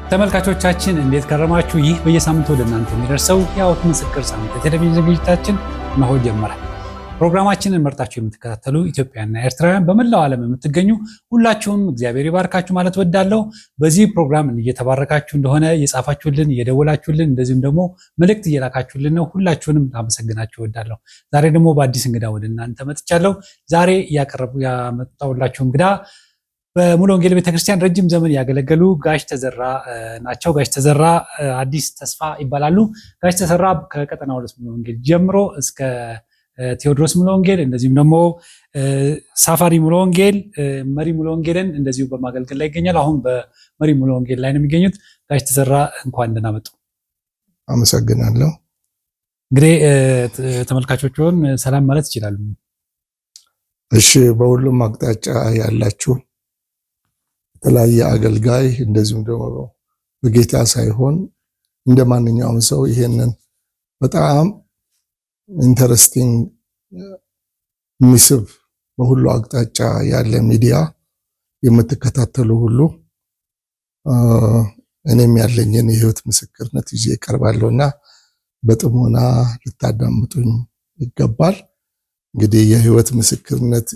ተመልካቾቻችን እንዴት ከረማችሁ? ይህ በየሳምንቱ ወደ እናንተ የሚደርሰው የሕይወት ምስክር ሳምንት የቴሌቪዥን ዝግጅታችን እነሆ ጀመረ። ፕሮግራማችንን መርጣችሁ የምትከታተሉ ኢትዮጵያና ኤርትራውያን በመላው ዓለም የምትገኙ ሁላችሁም እግዚአብሔር ይባርካችሁ ማለት ወዳለሁ። በዚህ ፕሮግራም እየተባረካችሁ እንደሆነ የጻፋችሁልን፣ እየደወላችሁልን እንደዚሁም ደግሞ መልእክት እየላካችሁልን ነው። ሁላችሁንም ላመሰግናችሁ ወዳለሁ። ዛሬ ደግሞ በአዲስ እንግዳ ወደ እናንተ መጥቻለሁ። ዛሬ ያመጣሁላችሁ እንግዳ በሙሉ ወንጌል ቤተክርስቲያን ረጅም ዘመን ያገለገሉ ጋሽ ተዘራ ናቸው። ጋሽ ተዘራ አዲስ ተስፋ ይባላሉ። ጋሽ ተዘራ ከቀጠና ሁለት ሙሉ ወንጌል ጀምሮ እስከ ቴዎድሮስ ሙሉ ወንጌል እንደዚሁም ደግሞ ሳፋሪ ሙሉ ወንጌል፣ መሪ ሙሉ ወንጌልን እንደዚሁ በማገልገል ላይ ይገኛል። አሁን በመሪ ሙሉ ወንጌል ላይ ነው የሚገኙት። ጋሽ ተዘራ እንኳን ደህና መጡ። አመሰግናለሁ። እንግዲህ ተመልካቾችን ሰላም ማለት ይችላሉ። እሺ፣ በሁሉም አቅጣጫ ያላችሁ የተለያየ አገልጋይ እንደዚሁም ደግሞ በጌታ ሳይሆን እንደ ማንኛውም ሰው ይሄንን በጣም ኢንተረስቲንግ ሚስብ በሁሉ አቅጣጫ ያለ ሚዲያ የምትከታተሉ ሁሉ እኔም ያለኝን የሕይወት ምስክርነት ይዤ እቀርባለሁና በጥሞና ልታዳምጡኝ ይገባል። እንግዲህ የሕይወት ምስክርነት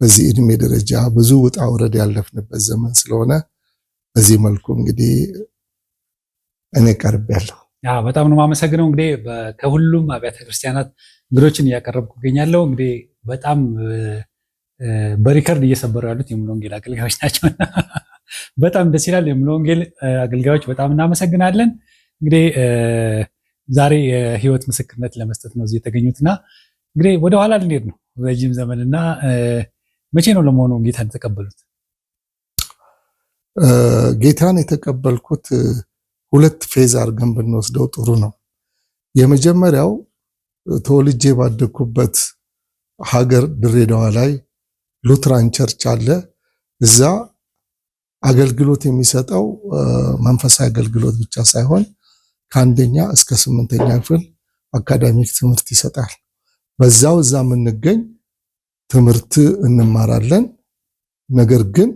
በዚህ እድሜ ደረጃ ብዙ ውጣ ውረድ ያለፍንበት ዘመን ስለሆነ በዚህ መልኩ እንግዲህ እኔ ቀርቤያለሁ። በጣም ነው የማመሰግነው። እንግዲህ ከሁሉም አብያተ ክርስቲያናት እንግዶችን እያቀረብኩ እገኛለሁ። እንግዲህ በጣም በሪከርድ እየሰበሩ ያሉት የሙሉ ወንጌል አገልጋዮች ናቸው። በጣም ደስ ይላል። የሙሉ ወንጌል አገልጋዮች በጣም እናመሰግናለን። እንግዲህ ዛሬ የሕይወት ምስክርነት ለመስጠት ነው እዚህ የተገኙትና እንግዲህ ወደኋላ ልንሄድ ነው ረጅም ዘመንና መቼ ነው ለመሆኑ ጌታን የተቀበሉት? ጌታን የተቀበልኩት ሁለት ፌዝ አድርገን ብንወስደው ጥሩ ነው። የመጀመሪያው ተወልጄ ባደኩበት ሀገር ድሬዳዋ ላይ ሉትራን ቸርች አለ። እዛ አገልግሎት የሚሰጠው መንፈሳዊ አገልግሎት ብቻ ሳይሆን ከአንደኛ እስከ 8ኛ ክፍል አካዳሚክ ትምህርት ይሰጣል። በዛው እዛ የምንገኝ ትምህርት እንማራለን። ነገር ግን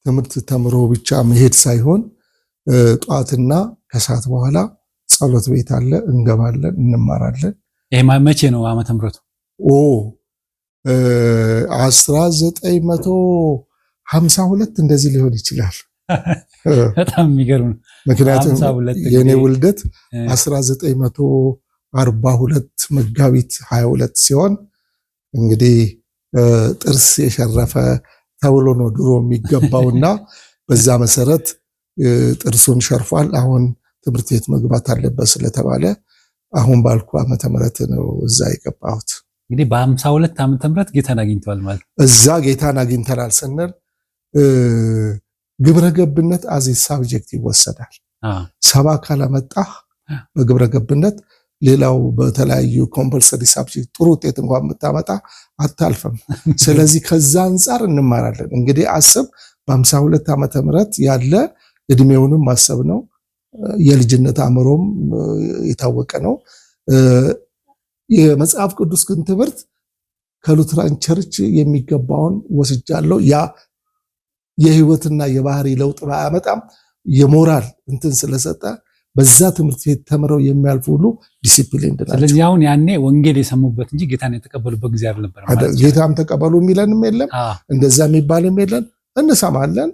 ትምህርት ተምሮ ብቻ መሄድ ሳይሆን ጠዋትና ከሰዓት በኋላ ጸሎት ቤት አለ፣ እንገባለን፣ እንማራለን። ይሄ መቼ ነው ዓመተ ምሕረቱ? 1952 እንደዚህ ሊሆን ይችላል። በጣም የሚገርም። ምክንያቱም የኔ ውልደት 1942 መጋቢት 22 ሲሆን እንግዲህ ጥርስ የሸረፈ ተብሎ ነው ድሮ የሚገባውና በዛ መሰረት ጥርሱን ሸርፏል። አሁን ትምህርት ቤት መግባት አለበት ስለተባለ አሁን ባልኩ ዓመተ ምሕረት ነው እዛ የገባሁት። እንግዲህ በ52 ዓመተ ምሕረት ጌታን አግኝተዋል ማለት እዛ ጌታን አግኝተናል ስንል ግብረ ገብነት አዚ ሳብጀክት ይወሰዳል። ሰባ ካላመጣህ በግብረ ገብነት ሌላው በተለያዩ ኮምፐልሰሪ ሳብጀክት ጥሩ ውጤት እንኳን ብታመጣ አታልፈም። ስለዚህ ከዛ አንጻር እንማራለን። እንግዲህ አስብ በ52 ዓመተ ምሕረት ያለ እድሜውንም ማሰብ ነው። የልጅነት አእምሮም የታወቀ ነው። የመጽሐፍ ቅዱስ ግን ትምህርት ከሉትራን ቸርች የሚገባውን ወስጃለሁ። ያ የህይወትና የባህሪ ለውጥ ባያመጣም የሞራል እንትን ስለሰጠ በዛ ትምህርት ቤት ተምረው የሚያልፉ ሁሉ ዲሲፕሊን ናቸው። ስለዚህ አሁን ያኔ ወንጌል የሰሙበት እንጂ ጌታን የተቀበሉበት ጊዜ አይደለም። ጌታን ተቀበሉ የሚለንም የለም፣ እንደዛ የሚባልም የለም። እንሰማለን፣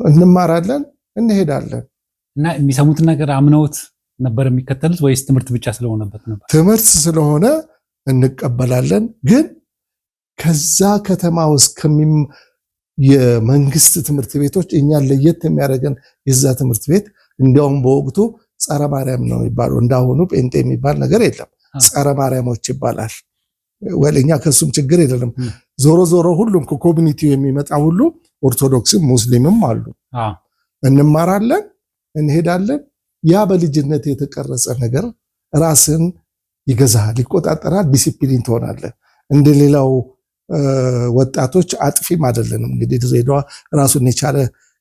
እንማራለን፣ እንሄዳለን። እና የሚሰሙትን ነገር አምነውት ነበር የሚከተሉት ወይስ ትምህርት ብቻ ስለሆነበት ነበር? ትምህርት ስለሆነ እንቀበላለን። ግን ከዛ ከተማ ውስጥ የመንግስት ትምህርት ቤቶች እኛን ለየት የሚያደርገን የዛ ትምህርት ቤት እንዲያውም በወቅቱ ጸረ ማርያም ነው የሚባለው። እንዳሁኑ ጴንጤ የሚባል ነገር የለም፣ ጸረ ማርያሞች ይባላል። ወለኛ ከሱም ችግር የለም። ዞሮ ዞሮ ሁሉም ከኮሚኒቲው የሚመጣ ሁሉ ኦርቶዶክስም ሙስሊምም አሉ። እንማራለን፣ እንሄዳለን። ያ በልጅነት የተቀረጸ ነገር ራስን ይገዛል፣ ይቆጣጠራል፣ ዲሲፕሊን ትሆናለህ። እንደሌላው ወጣቶች አጥፊም አይደለንም። እንግዲህ ድሬዳዋ ራሱን የቻለ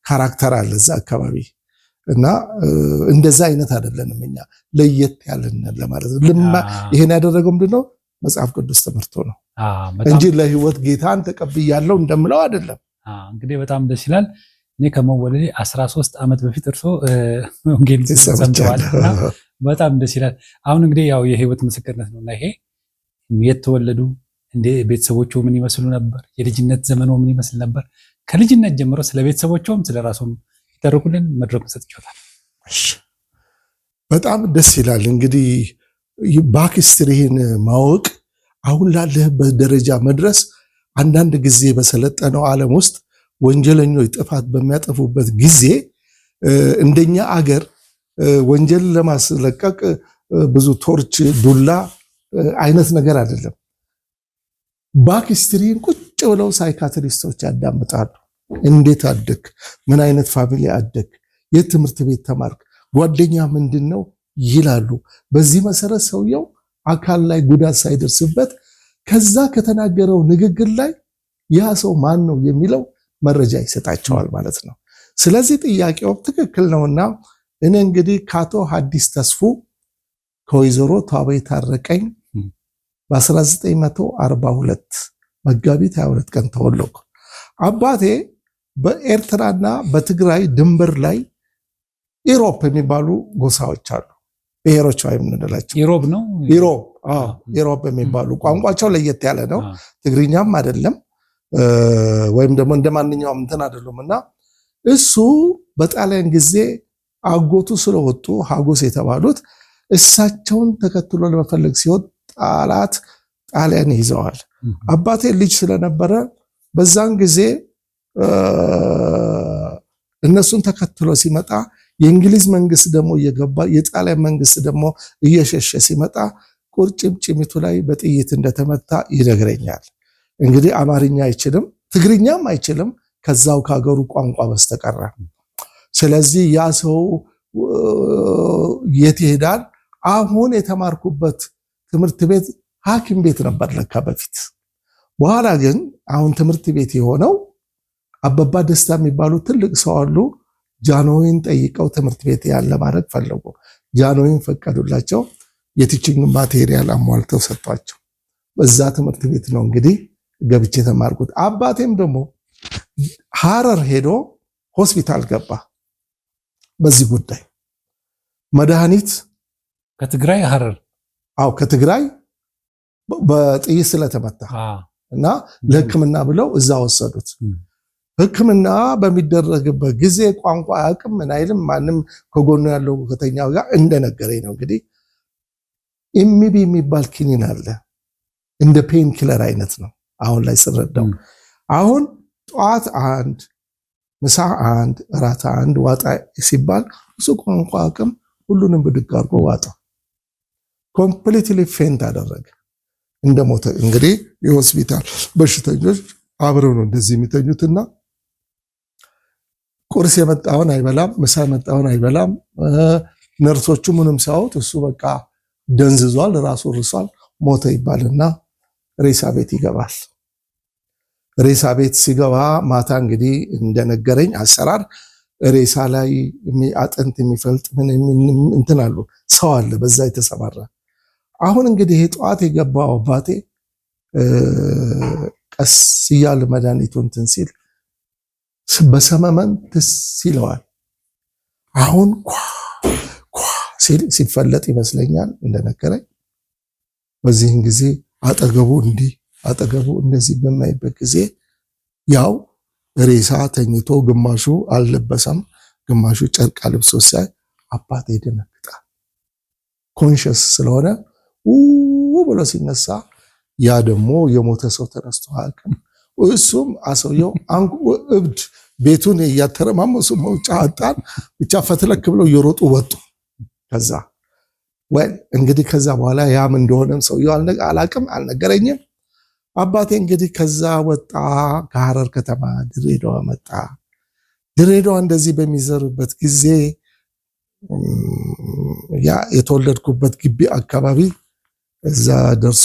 ካራክተር አለ እዛ አካባቢ እና እንደዛ አይነት አይደለንም። እኛ ለየት ያለን ለማለት ነው። ይሄን ያደረገው ምንድነው? መጽሐፍ ቅዱስ ትምህርቱ ነው እንጂ ለህይወት ጌታን ተቀብያለሁ እንደምለው አይደለም። እንግዲህ በጣም ደስ ይላል። እኔ ከመወለዴ 13 ዓመት በፊት እርሶ ወንጌል ሰምተዋልና በጣም ደስ ይላል። አሁን እንግዲህ ያው የህይወት ምስክርነት ነውና ይሄ የተወለዱ እንደ ቤተሰቦቹ ምን ይመስሉ ነበር? የልጅነት ዘመኑ ምን ይመስል ነበር? ከልጅነት ጀምሮ ስለ ቤተሰቦቹም ስለ ራሱም ይተርኩልን። መድረኩን ሰጥቼዎታል። በጣም ደስ ይላል። እንግዲህ ባክስትሪህን ማወቅ አሁን ላለህበት ደረጃ መድረስ አንዳንድ ጊዜ በሰለጠነው ዓለም ውስጥ ወንጀለኞች ጥፋት በሚያጠፉበት ጊዜ እንደኛ አገር ወንጀል ለማስለቀቅ ብዙ ቶርች፣ ዱላ አይነት ነገር አይደለም። ባክስትሪን ቁጭ ብለው ሳይካትሪስቶች ያዳምጣሉ። እንዴት አደግ፣ ምን አይነት ፋሚሊ አደግ፣ የት ትምህርት ቤት ተማርክ፣ ጓደኛ ምንድነው ይላሉ። በዚህ መሰረት ሰውየው አካል ላይ ጉዳት ሳይደርስበት ከዛ ከተናገረው ንግግር ላይ ያ ሰው ማን ነው የሚለው መረጃ ይሰጣቸዋል ማለት ነው። ስለዚህ ጥያቄው ትክክል ነውና እኔ እንግዲህ ከአቶ ሐዲስ ተስፉ ከወይዘሮ ተዋበይ ታረቀኝ በ1942 መጋቢት 22 ቀን ተወለድኩ። አባቴ በኤርትራና በትግራይ ድንበር ላይ ኢሮፕ የሚባሉ ጎሳዎች አሉ። ብሔሮች ወይ የምንላቸው ኢሮብ ነው። ኢሮፕ የሚባሉ ቋንቋቸው ለየት ያለ ነው። ትግርኛም አይደለም ወይም ደግሞ እንደማንኛውም እንትን አይደሉምና እሱ በጣሊያን ጊዜ አጎቱ ስለወጡ ሀጎስ የተባሉት እሳቸውን ተከትሎ ለመፈለግ ሲወጥ ጣሊያን ይዘዋል። አባቴ ልጅ ስለነበረ በዛን ጊዜ እነሱን ተከትሎ ሲመጣ የእንግሊዝ መንግስት ደግሞ እየገባ የጣሊያን መንግስት ደግሞ እየሸሸ ሲመጣ ቁርጭምጭሚቱ ላይ በጥይት እንደተመታ ይነግረኛል። እንግዲህ አማርኛ አይችልም፣ ትግርኛም አይችልም ከዛው ከሀገሩ ቋንቋ በስተቀር። ስለዚህ ያ ሰው የት ይሄዳል? አሁን የተማርኩበት ትምህርት ቤት ሐኪም ቤት ነበር ለካ በፊት። በኋላ ግን አሁን ትምህርት ቤት የሆነው አበባ ደስታ የሚባሉ ትልቅ ሰው አሉ። ጃንሆይን ጠይቀው ትምህርት ቤት ያለ ማድረግ ፈለጉ። ጃንሆይን ፈቀዱላቸው። የቲቺንግ ማቴሪያል አሟልተው ሰጧቸው። በዛ ትምህርት ቤት ነው እንግዲህ ገብቼ ተማርኩት። አባቴም ደግሞ ሐረር ሄዶ ሆስፒታል ገባ። በዚህ ጉዳይ መድኃኒት ከትግራይ ሐረር ከትግራይ በጥይት ስለተመታ እና ለሕክምና ብለው እዛ ወሰዱት። ሕክምና በሚደረግበት ጊዜ ቋንቋ አያውቅም ምን አይልም። ማንም ከጎኑ ያለው ከተኛው ጋር እንደነገረኝ ነው እንግዲህ ኤምቢ የሚባል ኪኒን አለ እንደ ፔን ኪለር አይነት ነው። አሁን ላይ ስረዳው አሁን ጠዋት 1 ምሳ 1 እራት 1 ዋጣ ሲባል እሱ ቋንቋ አቅም ሁሉንም ብድግ አድርጎ ዋጣ። ኮምፕሊትሊ ፌንት አደረገ እንደሞተ። እንግዲህ የሆስፒታል በሽተኞች አብረው ነው እንደዚህ የሚተኙትና ቁርስ የመጣውን አይበላም፣ ምሳ የመጣውን አይበላም። ነርሶቹ ምንም ሲያዩት እሱ በቃ ደንዝዟል፣ ራሱ ርሷል፣ ሞተ ይባልና ሬሳ ቤት ይገባል። ሬሳ ቤት ሲገባ ማታ እንግዲህ እንደነገረኝ አሰራር ሬሳ ላይ አጥንት የሚፈልጥ ምን እንትን አሉ ሰው አለ በዛ የተሰማራ። አሁን እንግዲህ ጠዋት የገባው አባቴ ቀስ እያለ መድኃኒቱን እንትን ሲል በሰመመን ትስ ይለዋል። አሁን ሲፈለጥ ይመስለኛል እንደነገረኝ። በዚህን ጊዜ አጠገቡ እንደዚህ በማይበት ጊዜ ያው ሬሳ ተኝቶ ግማሹ አልለበሰም፣ ግማሹ ጨርቅ ልብሶ ሲያይ አባቴ ይደነግጣል። ኮንሽስ ስለሆነ ብሎ ሲነሳ ያ ደግሞ የሞተ ሰው ተነስቶ አያውቅም። እሱም አሰውየው እብድ ቤቱን እያተረማመሱ መውጫ አጣን ብቻ ፈትለክ ብለው እየሮጡ ወጡ። ከዛ እንግዲህ ከዛ በኋላ ያም እንደሆነም ሰውየው አላውቅም፣ አልነገረኝም። አባቴ እንግዲህ ከዛ ወጣ፣ ከሐረር ከተማ ድሬዳዋ መጣ። ድሬዳዋ እንደዚህ በሚዘሩበት ጊዜ ያ የተወለድኩበት ግቢ አካባቢ እዛ ደርሶ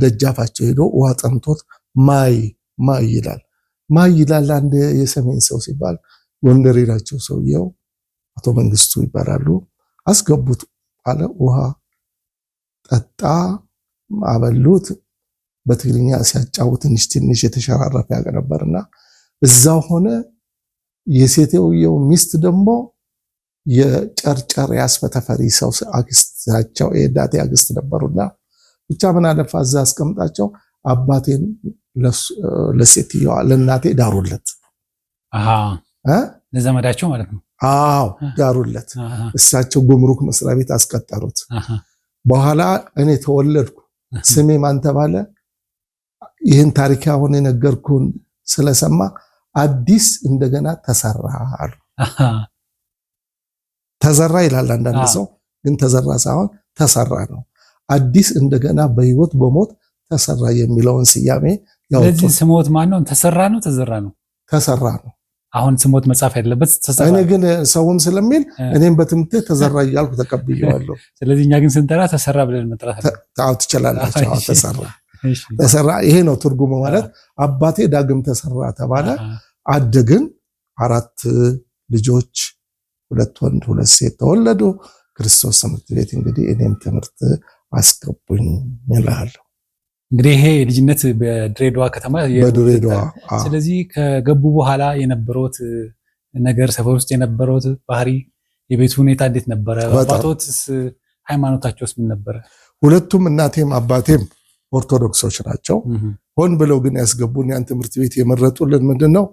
ደጃፋቸው ሄዶ ውሃ ጠምቶት ማይ ይላል። ማይ ይላል አንድ የሰሜን ሰው ሲባል ጎንደሬ ናቸው። ሰውየው አቶ መንግስቱ ይባላሉ። አስገቡት አለ። ውሃ ጠጣ፣ አበሉት። በትግርኛ ሲያጫውት ትንሽ የተሸራረፈ ያቀ ነበርና እዛው ሆነ። የሴትየው ሚስት ደግሞ የጨርጨር ያስፈተፈሪ ሰው አክስታቸው የዳቴ አክስት ነበሩና ብቻ ምን አለፋ እዛ አስቀምጣቸው አባቴን ለሴትየዋ ለእናቴ ዳሩለት። ለዘመዳቸው ማለት ነው። አዎ ዳሩለት። እሳቸው ጉምሩክ መስሪያ ቤት አስቀጠሩት። በኋላ እኔ ተወለድኩ። ስሜ ማን ተባለ? ይህን ታሪክ አሁን የነገርኩን ስለሰማ አዲስ እንደገና ተሰራ አሉ። ተዘራ ይላል አንዳንድ ሰው፣ ግን ተዘራ ሳይሆን ተሰራ ነው። አዲስ እንደገና በህይወት በሞት ተሰራ የሚለውን ስያሜ ያወጡ። ስለዚህ ስሞት ማን ነው? ተሰራ ነው ተዘራ ነው? ተሰራ ነው። አሁን ስሞት መጻፍ ያለበት ተሰራ። እኔ ግን ሰውም ስለሚል እኔም በትምቴ ተዘራ እያልኩ ተቀብዬዋለሁ። ስለዚህ እኛ ግን ስንጠራ ተሰራ ብለን መጥራት ትችላላችሁ። ተሰራ ይሄ ነው ትርጉሙ። ማለት አባቴ ዳግም ተሰራ ተባለ። አደግን። 4 ልጆች 2 ወንድ 2 ሴት ተወለዱ። ክርስቶስ ትምህርት ቤት እንግዲህ እኔም ትምህርት አስገቡኝ እላለሁ። እንግዲህ ይሄ ልጅነት በድሬዳዋ ከተማ በድሬዳዋ። ስለዚህ ከገቡ በኋላ የነበሩት ነገር ሰፈር ውስጥ የነበሩት ባህሪ፣ የቤቱ ሁኔታ እንዴት ነበረ? አባቶትስ ሃይማኖታቸውስ ምን ነበረ? ሁለቱም እናቴም አባቴም ኦርቶዶክሶች ናቸው። ሆን ብለው ግን ያስገቡን ያን ትምህርት ቤት የመረጡልን ምንድነው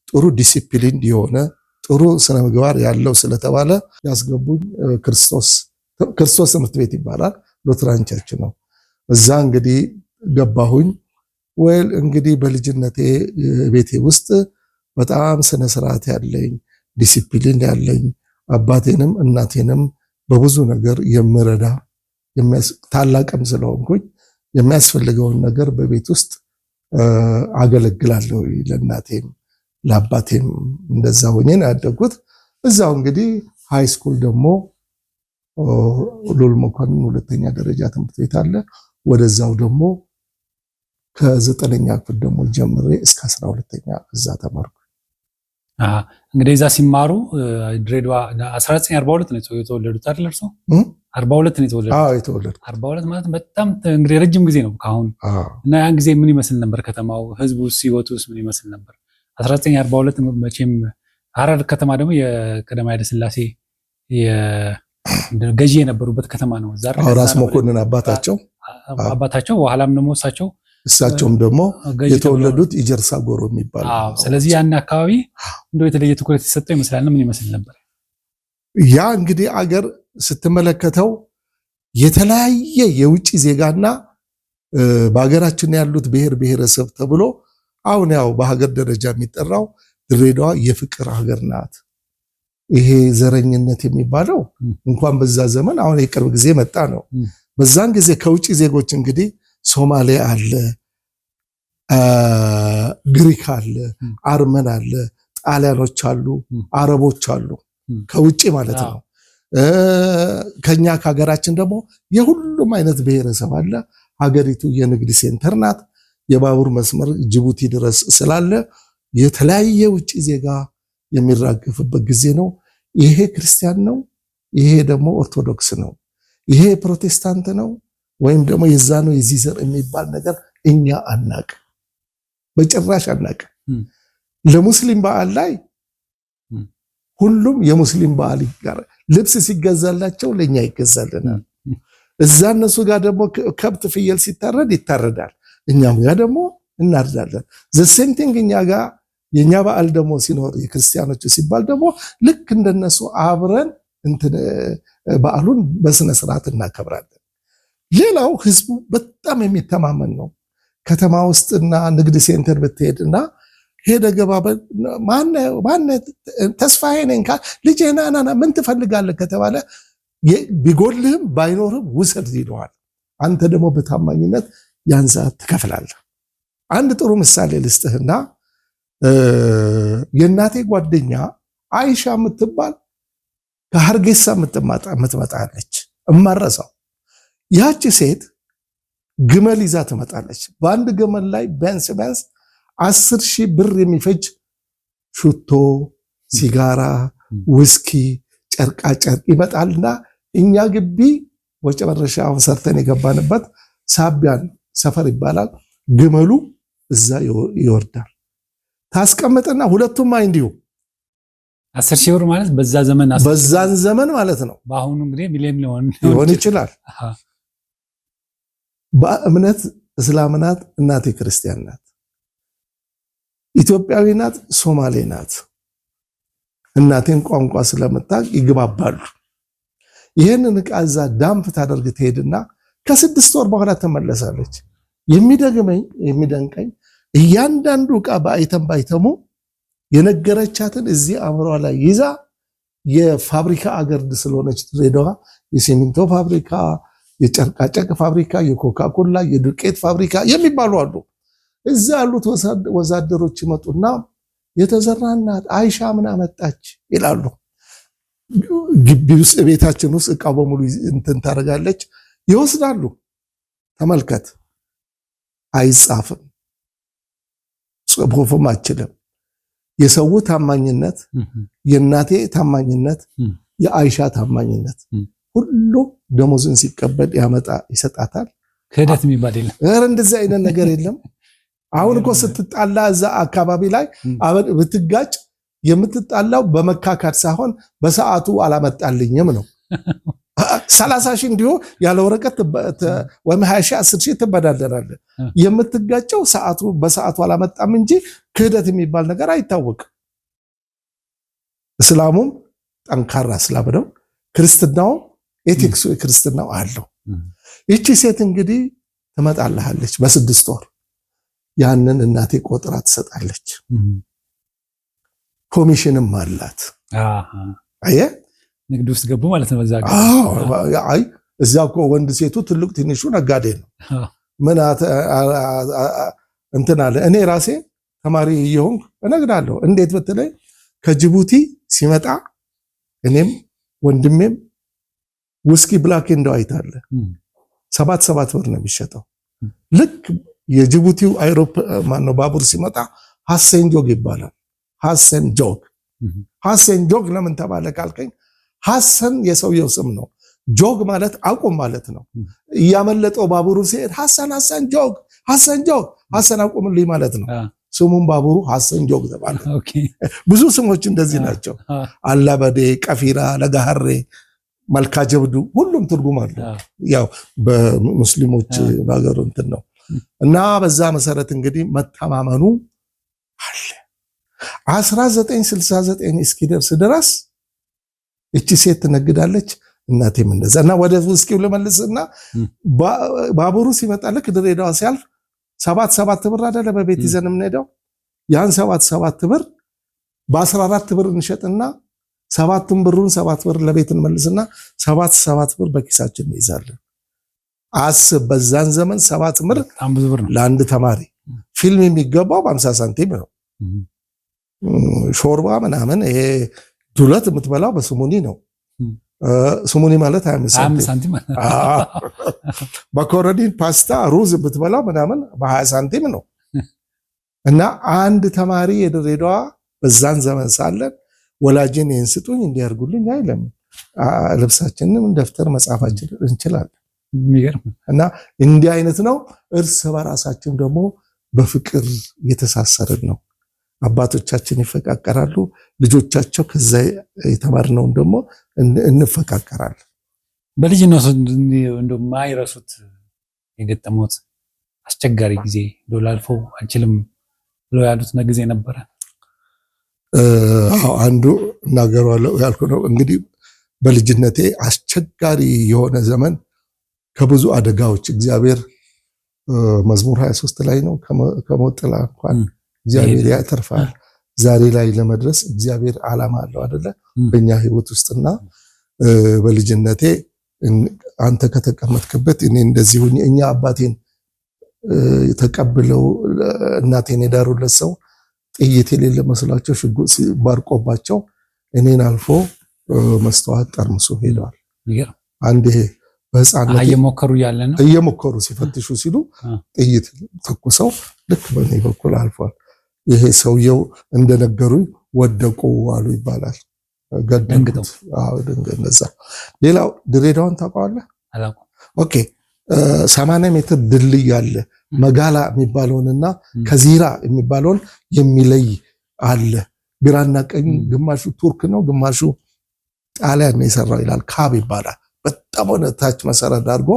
ጥሩ ዲሲፕሊን የሆነ ጥሩ ስነ ምግባር ያለው ስለተባለ ያስገቡኝ ክርስቶስ ትምህርት ቤት ይባላል። ሉትራን ቸርች ነው። እዛ እንግዲህ ገባሁኝ። ወል እንግዲህ በልጅነቴ ቤቴ ውስጥ በጣም ስነ ስርዓት ያለኝ ዲሲፕሊን ያለኝ አባቴንም እናቴንም በብዙ ነገር የምረዳ ታላቅም ስለሆንኩኝ የሚያስፈልገውን ነገር በቤት ውስጥ አገለግላለሁ። ለእናቴም ለአባቴም እንደዛ ሆኜ ነው ያደጉት። እዛው እንግዲህ ሃይ ስኩል ደግሞ ሉል መኮንን 2ኛ ደረጃ ትምህርት ቤት አለ። ወደዛው ደግሞ ከ9ኛ ክፍል ደግሞ ጀምሬ እስከ 12ኛ እዛ ተማርኩ። እንግዲህ እዛ ሲማሩ ድሬዳዋ 1942 ነው የተወለዱት አይደል? እርሶ 42 ነው የተወለዱት? አዎ የተወለድኩት 42 ማለት በጣም እንግዲህ ረጅም ጊዜ ነው ካሁን። እና ያን ጊዜ ምን ይመስል ነበር ከተማው? ህዝቡስ ህይወቱስ ምን ይመስል ነበር? 1942 መቼም ሐረር ከተማ ደግሞ የቀዳማዊ ኃይለ ሥላሴ ገዢ የነበሩበት ከተማ ነው። እዛ ራስ መኮንን አባታቸው በኋላም ደግሞ እሳቸውም ደግሞ የተወለዱት ኢጀርሳ ጎሮ የሚባል። ስለዚህ ያን አካባቢ እንደው የተለየ ትኩረት የተሰጠው ይመስላል። ምን ይመስል ነበር? ያ እንግዲህ አገር ስትመለከተው የተለያየ የውጭ ዜጋና በሀገራችን ያሉት ብሔር ብሔረሰብ ተብሎ አሁን ያው በሀገር ደረጃ የሚጠራው ድሬዳዋ የፍቅር ሀገር ናት። ይሄ ዘረኝነት የሚባለው እንኳን በዛ ዘመን አሁን የቅርብ ጊዜ መጣ ነው። በዛን ጊዜ ከውጭ ዜጎች እንግዲህ ሶማሌ አለ፣ ግሪክ አለ፣ አርመን አለ፣ ጣሊያኖች አሉ፣ አረቦች አሉ፣ ከውጭ ማለት ነው። ከኛ ከሀገራችን ደግሞ የሁሉም አይነት ብሔረሰብ አለ። ሀገሪቱ የንግድ ሴንተር ናት። የባቡር መስመር ጅቡቲ ድረስ ስላለ የተለያየ ውጭ ዜጋ የሚራገፍበት ጊዜ ነው። ይሄ ክርስቲያን ነው፣ ይሄ ደግሞ ኦርቶዶክስ ነው፣ ይሄ ፕሮቴስታንት ነው ወይም ደግሞ የዛ ነው የዚህ ዘር የሚባል ነገር እኛ አናቅ፣ በጭራሽ አናቅ። ለሙስሊም በዓል ላይ ሁሉም የሙስሊም በዓል ጋር ልብስ ሲገዛላቸው ለኛ ይገዛልናል። እዛ እነሱ ጋር ደግሞ ከብት ፍየል ሲታረድ ይታረዳል፣ እኛም ጋር ደግሞ እናርዳለን። ዘሴምቲንግ እኛ ጋር የኛ በዓል ደግሞ ሲኖር የክርስቲያኖቹ ሲባል ደግሞ ልክ እንደነሱ አብረን በዓሉን በስነ ስርዓት እናከብራለን። ሌላው ህዝቡ በጣም የሚተማመን ነው። ከተማ ውስጥና ንግድ ሴንተር ብትሄድና ሄደ ገባ ማነ ተስፋዬ ነኝ ካል ልጄ ና ምን ትፈልጋለህ ከተባለ ቢጎልህም ባይኖርም ውሰድ ይለዋል። አንተ ደግሞ በታማኝነት ያን ሰዓት ትከፍላለህ። አንድ ጥሩ ምሳሌ ልስጥህና የእናቴ ጓደኛ አይሻ የምትባል ከሀርጌሳ የምትመጣለች እማረሳው። ያቺ ሴት ግመል ይዛ ትመጣለች። በአንድ ግመል ላይ ቢያንስ 10,000 ብር የሚፈጅ ሽቶ፣ ሲጋራ፣ ውስኪ፣ ጨርቃ ጨርቅ ይመጣልና እኛ ግቢ ወጨረሻ ሰርተን የገባንበት ሳቢያን ሰፈር ይባላል። ግመሉ እዛ ይወርዳል። ታስቀምጥና ሁለቱም እንዲሁ 10,000 ብር ማለት በዛን ዘመን ማለት ነው። በአሁኑ እንግዲህ ሚሊዮን ሊሆን ይችላል። በእምነት እስላም ናት፣ እናቴ ክርስቲያን ናት፣ ኢትዮጵያዊ ናት፣ ሶማሌ ናት። እናቴን ቋንቋ ስለምታውቅ ይግባባሉ። ይህንን ዕቃ እዛ ዳምፕ ታደርግ ትሄድና ከ6 ወር በኋላ ተመለሳለች። የሚደንቀኝ እያንዳንዱ ዕቃ በአይተም ባይተሙ የነገረቻትን እዚህ አእምሯ ላይ ይዛ የፋብሪካ አገር ስለሆነች ድሬዳዋ የሲሚንቶ ፋብሪካ፣ የጨርቃጨርቅ ፋብሪካ፣ የኮካኮላ፣ የዱቄት ፋብሪካ የሚባሉ አሉ። እዛ ያሉት ወዛደሮች ይመጡና የተዘራ እናት አይሻ ምን አመጣች ይላሉ። ግቢ ውስጥ ቤታችን ውስጥ ዕቃ በሙሉ እንትን ታደርጋለች፣ ይወስዳሉ። ተመልከት፣ አይጻፍም፣ ጽሑፍም አችልም። የሰው ታማኝነት፣ የእናቴ ታማኝነት፣ የአይሻ ታማኝነት ሁሉ ደሞዝን ሲቀበል ይሰጣታል። ክህደት የሚባል የለም። እንደዚህ አይነት ነገር የለም። አሁን እኮ ስትጣላ እዛ አካባቢ ላይ ብትጋጭ የምትጣላው በመካካድ ሳይሆን በሰዓቱ አላመጣልኝም ነው። 30,000 እንዲሁ ያለ ወረቀት ወይም 20,000 10,000 ትበዳደራለህ። የምትጋጨው በሰዓቱ አላመጣም እንጂ ክህደት የሚባል ነገር አይታወቅም። እስላሙም ጠንካራ እስላም ነው። ክርስትናው ኤቲክሱ ክርስትናው አለው። ይቺ ሴት እንግዲህ ትመጣልሃለች በ6 ወር። ያንን እናቴ ቆጥራ ትሰጣለች። ኮሚሽንም አላት። አየህ ንግድ ውስጥ ገቡ ማለት ነው። እዛ እኮ ወንድ ሴቱ ትልቅ ትንሹ ነጋዴ ነው። ምን እንትን አለ። እኔ ራሴ ተማሪ እየሆንኩ እነግዳለሁ። እንዴት ብትለኝ ከጅቡቲ ሲመጣ እኔም ወንድሜም ውስኪ ብላክ ኤንድ ዋይት አለ 7 ብር ነው የሚሸጠው። ልክ የጅቡቲው ባቡር ሲመጣ ሐሰን ጆግ ይባላል። ሐሰን ጆግ ለምን ተባለ ካልከኝ ሐሰን የሰውየው ስም ነው። ጆግ ማለት አቁም ማለት ነው። እያመለጠው ባቡሩ ሲሄድ ሐሰን ጆግ ሐሰን አቁምልኝ ማለት ነው። ስሙም ባቡሩ ሐሰን ጆግ ተባለ። ብዙ ስሞች እንደዚህ ናቸው። አላበዴ፣ ቀፊራ፣ ለጋሃሬ፣ መልካ ጀብዱ ሁሉም ትርጉም አለ። ያው በሙስሊሞች ባገሩ እንትን ነው እና በዛ መሰረት እንግዲህ መተማመኑ አለ። 1969 እስኪደርስ ድረስ እቺ ሴት ትነግዳለች። እናቴም እንደዛ እና ወደ ውስኪው ልመልስና ባቡሩ ሲመጣ ልክ ድሬዳዋ ሲያልፍ 7 ብር አይደለ በቤት ይዘን የምንሄደው። ያን 7 ብር በ14 ብር እንሸጥና 7 ብሩን 7 ብር ለቤት እንመልስና 7 ብር በኪሳችን እንይዛለን። አስብ፣ በዛን ዘመን 7 ብር ለአንድ ተማሪ ፊልም የሚገባው በ50 ሳንቲም ነው። ሾርባ ምናምን ይሄ ዱለት የምትበላው በስሙኒ ነው። ስሙኒ ማለት 25 ሳንቲም። መኮረኒ፣ ፓስታ፣ ሩዝ የምትበላው ምናምን በ20 ሳንቲም ነው። እና አንድ ተማሪ የድሬዳዋ በዛን ዘመን ሳለን ወላጅን ይህን ስጡኝ እንዲያርጉልኝ አይለም። ልብሳችንንም ደፍተር መጻፋችን እንችላለን። እና እንዲህ አይነት ነው። እርስ በራሳችን ደግሞ በፍቅር የተሳሰርን ነው። አባቶቻችን ይፈቃቀራሉ፣ ልጆቻቸው ከዛ የተማርነውን ደግሞ እንፈቃቀራለን። በልጅነቱ እንደው ማይረሱት የገጠሙት አስቸጋሪ ጊዜ ላልፎ አልችልም ብሎ ያሉት ጊዜ ነበረ? አንዱ እናገራለሁ ያልኩ ነው እንግዲህ በልጅነቴ አስቸጋሪ የሆነ ዘመን ከብዙ አደጋዎች እግዚአብሔር መዝሙር 23 ላይ ነው ከሞት ጥላ እንኳን እግዚአብሔር ያተርፋል። ዛሬ ላይ ለመድረስ እግዚአብሔር ዓላማ አለው አይደለ በእኛ ህይወት ውስጥና በልጅነቴ አንተ ከተቀመጥክበት እኔ እንደዚህ ሆኜ እኛ አባቴን ተቀብለው እናቴን የዳሩለት ሰው ጥይት የሌለ መስላቸው ሽጉጥ ሲባርቆባቸው እኔን አልፎ መስተዋት ጠርምሶ ሄደዋል። አንዴ በህፃንነት እየሞከሩ ሲፈትሹ ሲሉ ጥይት ተኩሰው ልክ በእኔ በኩል አልፏል። ይሄ ሰውየው እንደነገሩኝ ወደቁ አሉ ይባላል። ገደንግጠው እንደዛ። ሌላው ድሬዳዋን ታውቀዋለህ? ኦኬ 80 ሜትር ድልድይ አለ። መጋላ የሚባለውንና ከዚራ የሚባለውን የሚለይ አለ። ግራና ቀኝ ግማሹ ቱርክ ነው ግማሹ ጣሊያን ነው የሰራው ይላል። ካብ ይባላል። በጣም ወደ ታች መሰረት አድርጎ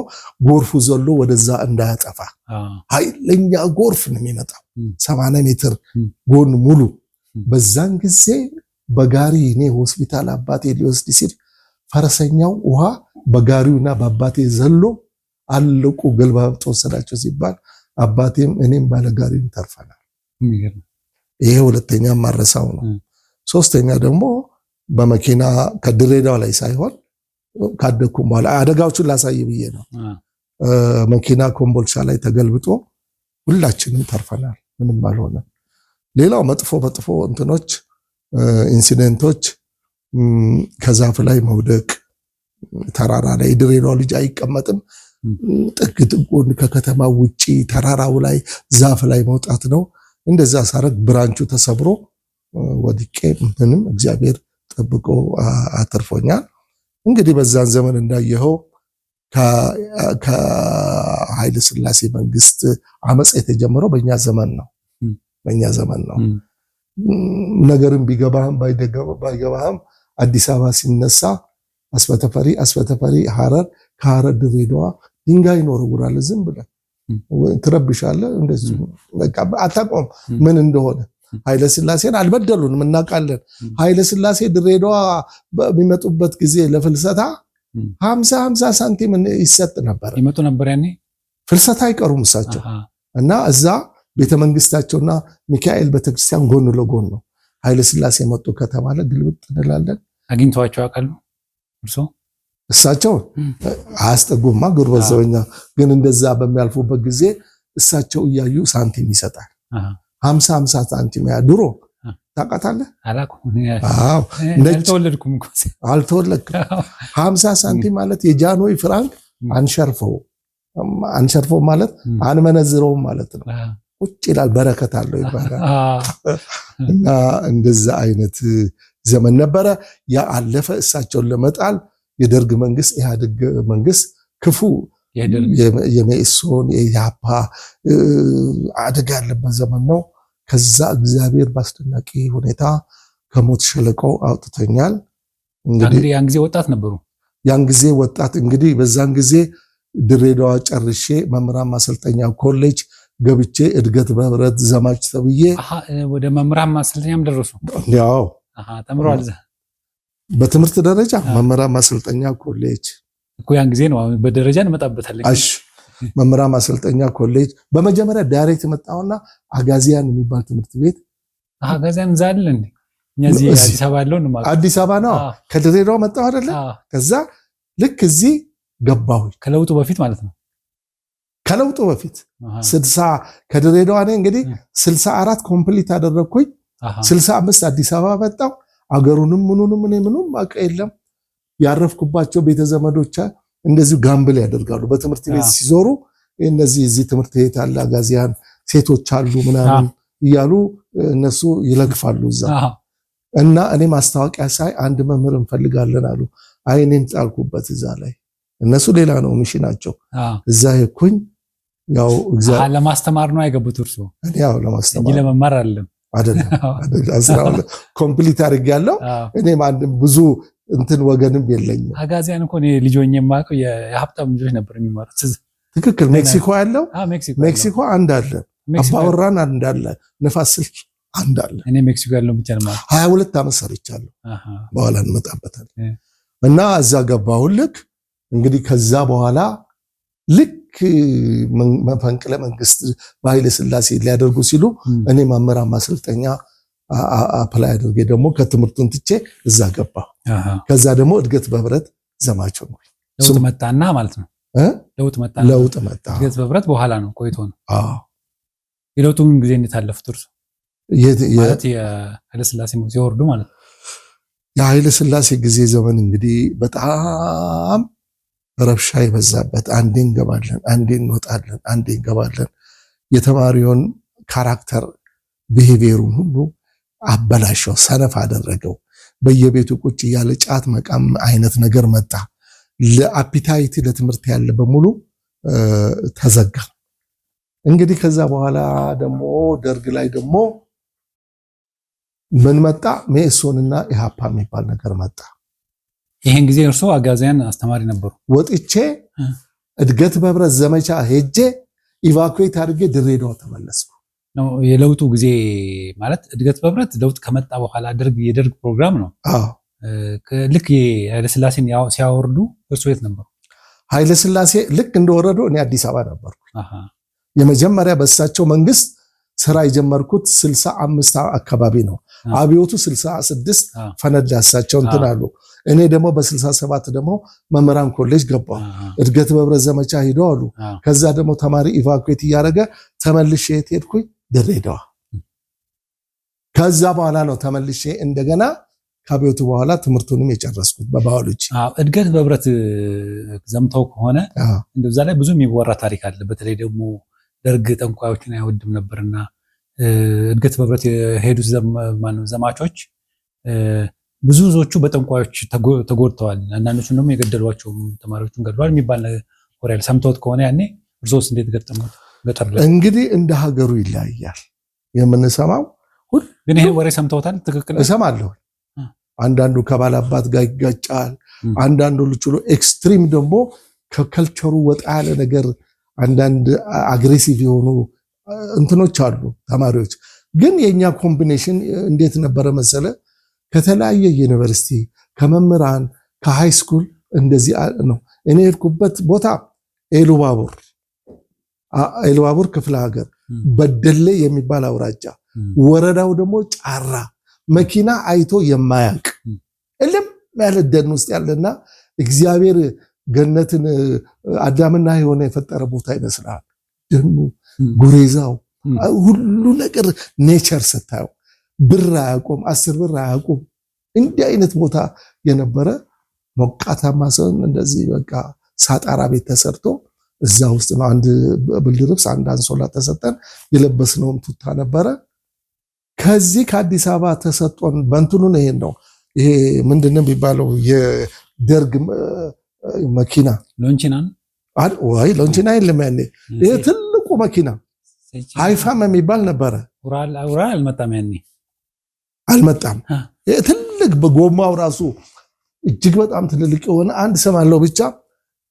ጎርፉ ዘሎ ወደዛ እንዳያጠፋ ኃይለኛ ጎርፍ ነው የሚመጣው 80 ሜትር ጎን ሙሉ። በዛን ጊዜ በጋሪ እኔ ሆስፒታል አባቴ ሊወስድ ሲል ፈረሰኛው ውሃ በጋሪውና በአባቴ ዘሎ አልቁ ገልባብጦ ወሰዳቸው ሲባል አባቴም እኔም ባለጋሪው ተርፈናል። ይሄ ሁለተኛ ማረሳው ነው። ሶስተኛ ደግሞ በመኪና ከድሬዳዋ ላይ ሳይሆን ካደኩም በኋላ አደጋዎቹን ላሳይ ብዬ ነው። መኪና ኮምቦልቻ ላይ ተገልብጦ ሁላችንም ተርፈናል፣ ምንም አልሆነ። ሌላው መጥፎ እንትኖች ኢንሲደንቶች ከዛፍ ላይ መውደቅ፣ ተራራ ላይ ድሬዳዋ ልጅ አይቀመጥም። ጥግ ጥጉን ከከተማ ውጪ ተራራው ላይ ዛፍ ላይ መውጣት ነው። እንደዛ ሳረግ ብራንቹ ተሰብሮ ወድቄ ምንም እግዚአብሔር ጠብቆ አተርፎኛል። እንግዲህ በዛን ዘመን እንዳየኸው ከኃይለ ሥላሴ መንግስት አመጽ የተጀመረው በእኛ ዘመን ነው። ነገርም ቢገባህም ባይገባህም አዲስ አበባ ሲነሳ አስበተፈሪ ሐረር፣ ከሐረር ድሬዳዋ ድንጋይ ይኖረውራል። ዝም ብለህ ትረብሻለህ። እንደዚህ በቃ አታቆም ምን እንደሆነ። ኃይለ ሥላሴን አልበደሉንም እናውቃለን። ኃይለ ሥላሴ ድሬዳዋ በሚመጡበት ጊዜ ለፍልሰታ 50 ሳንቲም ይሰጥ ነበር። ይመጡ ነበር ያኔ ፍልሰታ አይቀሩም እሳቸው እና እዛ ቤተመንግስታቸውና ሚካኤል ቤተክርስቲያን ጎን ለጎን ነው። ኃይለ ሥላሴ መጡ ከተባለ ግልብጥ እንላለን። አግኝተዋቸው ያውቃሉ እርሶ? እሳቸው አያስጠጉማ ጉርበት ዘበኛ ግን እንደዛ በሚያልፉበት ጊዜ እሳቸው እያዩ ሳንቲም ይሰጣል። 50 ሳንቲም ያ ድሮ ታውቃታለህ? አልተወለድኩም። 50 ሳንቲም ማለት የጃንሆይ ፍራንክ አንሸርፈው ማለት አንመነዝረውም ማለት ነው። ቁጭ ይላል በረከት አለው ይባላል። እና እንደዛ አይነት ዘመን ነበረ። ያ አለፈ። እሳቸውን ለመጣል የደርግ መንግስት ኢህአዴግ መንግስት ክፉ የመኢሶን የኢህአፓ አደጋ ያለበት ዘመን ነው። ከዛ እግዚአብሔር ባስደናቂ ሁኔታ ከሞት ሸለቆ አውጥቶኛል። እንግዲህ ያን ጊዜ ወጣት ነበሩ። ያን ጊዜ ወጣት እንግዲህ በዛን ጊዜ ድሬዳዋ ጨርሼ መምህራን ማሰልጠኛ ኮሌጅ ገብቼ እድገት በህብረት ዘማች ተብዬ ወደ መምህራን ማሰልጠኛም ደረሱ። ያው ተምሯል። በትምህርት ደረጃ መምህራን ማሰልጠኛ ኮሌጅ እኮ ያን ጊዜ ነው። በደረጃ እንመጣበታለን። እሺ መምህራን ማሰልጠኛ ኮሌጅ በመጀመሪያ ዳይሬክት መጣውና አጋዚያን የሚባል ትምህርት ቤት አጋዚያን ዛል እንዴ እዚህ አዲስ አበባ ያለው ነው ማለት አዲስ አበባ ነው። ከድሬዳዋ መጣው አይደለ? ከዛ ልክ እዚህ ገባሁ። ከለውጡ በፊት ማለት ነው። ከለውጡ በፊት 60 ከድሬዳዋ ነኝ እንግዲህ 64 ኮምፕሊት አደረኩኝ። 65 አዲስ አበባ መጣው። አገሩንም ምኑንም አቀ የለም። ያረፍኩባቸው ቤተዘመዶች እንደዚሁ ጋምብል ያደርጋሉ። በትምህርት ቤት ሲዞሩ እነዚህ እዚህ ትምህርት ቤት አለ አጋዚያን ሴቶች አሉ ምናምን እያሉ እነሱ ይለግፋሉ እዛ እና እኔ ማስታወቂያ ሳይ አንድ መምህር እንፈልጋለን አሉ። አይኔን ጣልኩበት እዛ ላይ። እነሱ ሌላ ነው ሚሽናቸው። እዛ ሄድኩኝ። ያው እግዚአብሔር ለማስተማር ነው አይገቡት እርሱ እኔ ያው ለማስተማር እንጂ ለመማር አይደለም። ኮምፕሊት አድርጌያለሁ። እኔም አንድ ብዙ እንትን ወገንም የለኝም። አጋዚያን እኮ እኔ ልጆኝ የማውቀው የሀብታም ልጆች ነበር የሚማሩት። ትክክል። ሜክሲኮ ያለው ሜክሲኮ አንድ አለ፣ አባወራን አንድ አለ፣ ነፋስ ስልክ አንድ አለ። እኔ ሜክሲኮ ያለው ብቻ ነው ማለት 22 ዓመት ሰርቻለሁ። በኋላ እንመጣበታለን። እና እዛ ገባሁ። ልክ እንግዲህ ከዛ በኋላ ልክ መፈንቅለ መንግስት በኃይለ ሥላሴ ሊያደርጉ ሲሉ እኔ መምህራን ማሰልጠኛ አፕላይ አድርጌ ደግሞ ከትምህርቱን ትቼ እዛ ገባሁ። ከዛ ደግሞ እድገት በህብረት ዘማች ነው። ለውጥ መጣና ማለት ነው። ለውጥ መጣ። እድገት በህብረት በኋላ ነው ቆይቶ ነው። የለውጡን ጊዜ እንዴት አለፉት እርሱ? ማለት የኃይለ ሥላሴ ሲወርዱ ማለት ነው። የኃይለ ሥላሴ ጊዜ ዘመን እንግዲህ በጣም ረብሻ የበዛበት፣ አንዴ እንገባለን፣ አንዴ እንወጣለን፣ አንዴ እንገባለን። የተማሪውን ካራክተር ቢሄቪየሩን ሁሉ አበላሸው፣ ሰነፍ አደረገው። በየቤቱ ቁጭ እያለ ጫት መቃም አይነት ነገር መጣ። ለአፒታይት ለትምህርት ያለ በሙሉ ተዘጋ። እንግዲህ ከዛ በኋላ ደግሞ ደርግ ላይ ደግሞ ምን መጣ? ሜሶንና ኢሃፓ የሚባል ነገር መጣ። ይሄን ጊዜ እርሶ አጋዚያን አስተማሪ ነበሩ። ወጥቼ እድገት በህብረት ዘመቻ ሄጄ ኢቫኩዌት አድርጌ ድሬዳዋ ተመለስኩ። ነው የለውጡ ጊዜ ማለት እድገት በህብረት ለውጥ ከመጣ በኋላ የደርግ ፕሮግራም ነው። ልክ ኃይለ ሥላሴን ሲያወርዱ እርሶ የት ነበሩ? ኃይለ ሥላሴ ልክ እንደወረዱ እኔ አዲስ አበባ ነበርኩ። የመጀመሪያ በእሳቸው መንግስት ስራ የጀመርኩት 65 አካባቢ ነው። አብዮቱ 66 ፈነዳ፣ እሳቸው እንትን አሉ። እኔ ደግሞ በ67 ደግሞ መምህራን ኮሌጅ ገባሁ። እድገት በህብረት ዘመቻ ሄደው አሉ። ከዛ ደግሞ ተማሪ ኢቫኩዌት እያደረገ ተመልሼ የት ሄድኩኝ? ድሬዳዋ። ከዛ በኋላ ነው ተመልሼ እንደገና ከአብዮቱ በኋላ ትምህርቱንም የጨረስኩት በባዮሎጂ። እድገት በህብረት ዘምተው ከሆነ እንደዛ ላይ ብዙ የሚወራ ታሪክ አለ። በተለይ ደግሞ ደርግ ጠንቋዮችን አይወድም ነበርና እድገት በህብረት የሄዱት ዘማቾች ብዙዎቹ በጠንቋዮች ተጎድተዋል። አንዳንዶቹም ደግሞ የገደሏቸው ተማሪዎችን ገድሏል የሚባል ወሬ ሰምተውት ከሆነ ያኔ እርሶስ እንዴት ገጠመው? እንግዲህ እንደ ሀገሩ ይለያያል የምንሰማው። ግን ይሄ ወሬ ሰምተውታል? ትክክል እሰማለሁ። አንዳንዱ ከባላባት ጋር ይጋጫል። አንዳንዱ ልችሎ ኤክስትሪም ደግሞ ከከልቸሩ ወጣ ያለ ነገር አንዳንድ አግሬሲቭ የሆኑ እንትኖች አሉ ተማሪዎች። ግን የኛ ኮምቢኔሽን እንዴት ነበረ መሰለ? ከተለያየ ዩኒቨርሲቲ ከመምህራን ከሃይ ስኩል እንደዚህ ነው። እኔ የሄድኩበት ቦታ ኤሉባቡር ክፍለ ሀገር በደሌ የሚባል አውራጃ፣ ወረዳው ደግሞ ጫራ፣ መኪና አይቶ የማያውቅ እልም ያለ ደን ውስጥ ያለና እግዚአብሔር ገነትን አዳምና ሔዋን የፈጠረ ቦታ ይመስላል። ደኑ፣ ጉሬዛው፣ ሁሉ ነገር ኔቸር ስታየው ብር አያውቁም፣ 10 ብር አያውቁም። እንዲህ አይነት ቦታ የነበረ ሞቃታማ ሰው እንደዚህ በቃ ሳጣራ ቤት ተሰርቶ እዛ ውስጥ ነው። አንድ ብርድ ልብስ አንድ አንሶላ ተሰጠን። የለበስነውም ቱታ ነበረ። ከዚህ ከአዲስ አበባ ተሰጥቶን በእንትኑ ነው። ይሄን ነው ይሄ ምንድነው የሚባለው የደርግ መኪና ሎንቺና የለም ያኔ። ይሄ ትልቁ መኪና ሃይፋም የሚባል ነበረ። አልመጣም። ይሄ ትልቅ በጎማው ራሱ እጅግ በጣም ትልልቅ የሆነ አንድ ስም አለው ብቻ።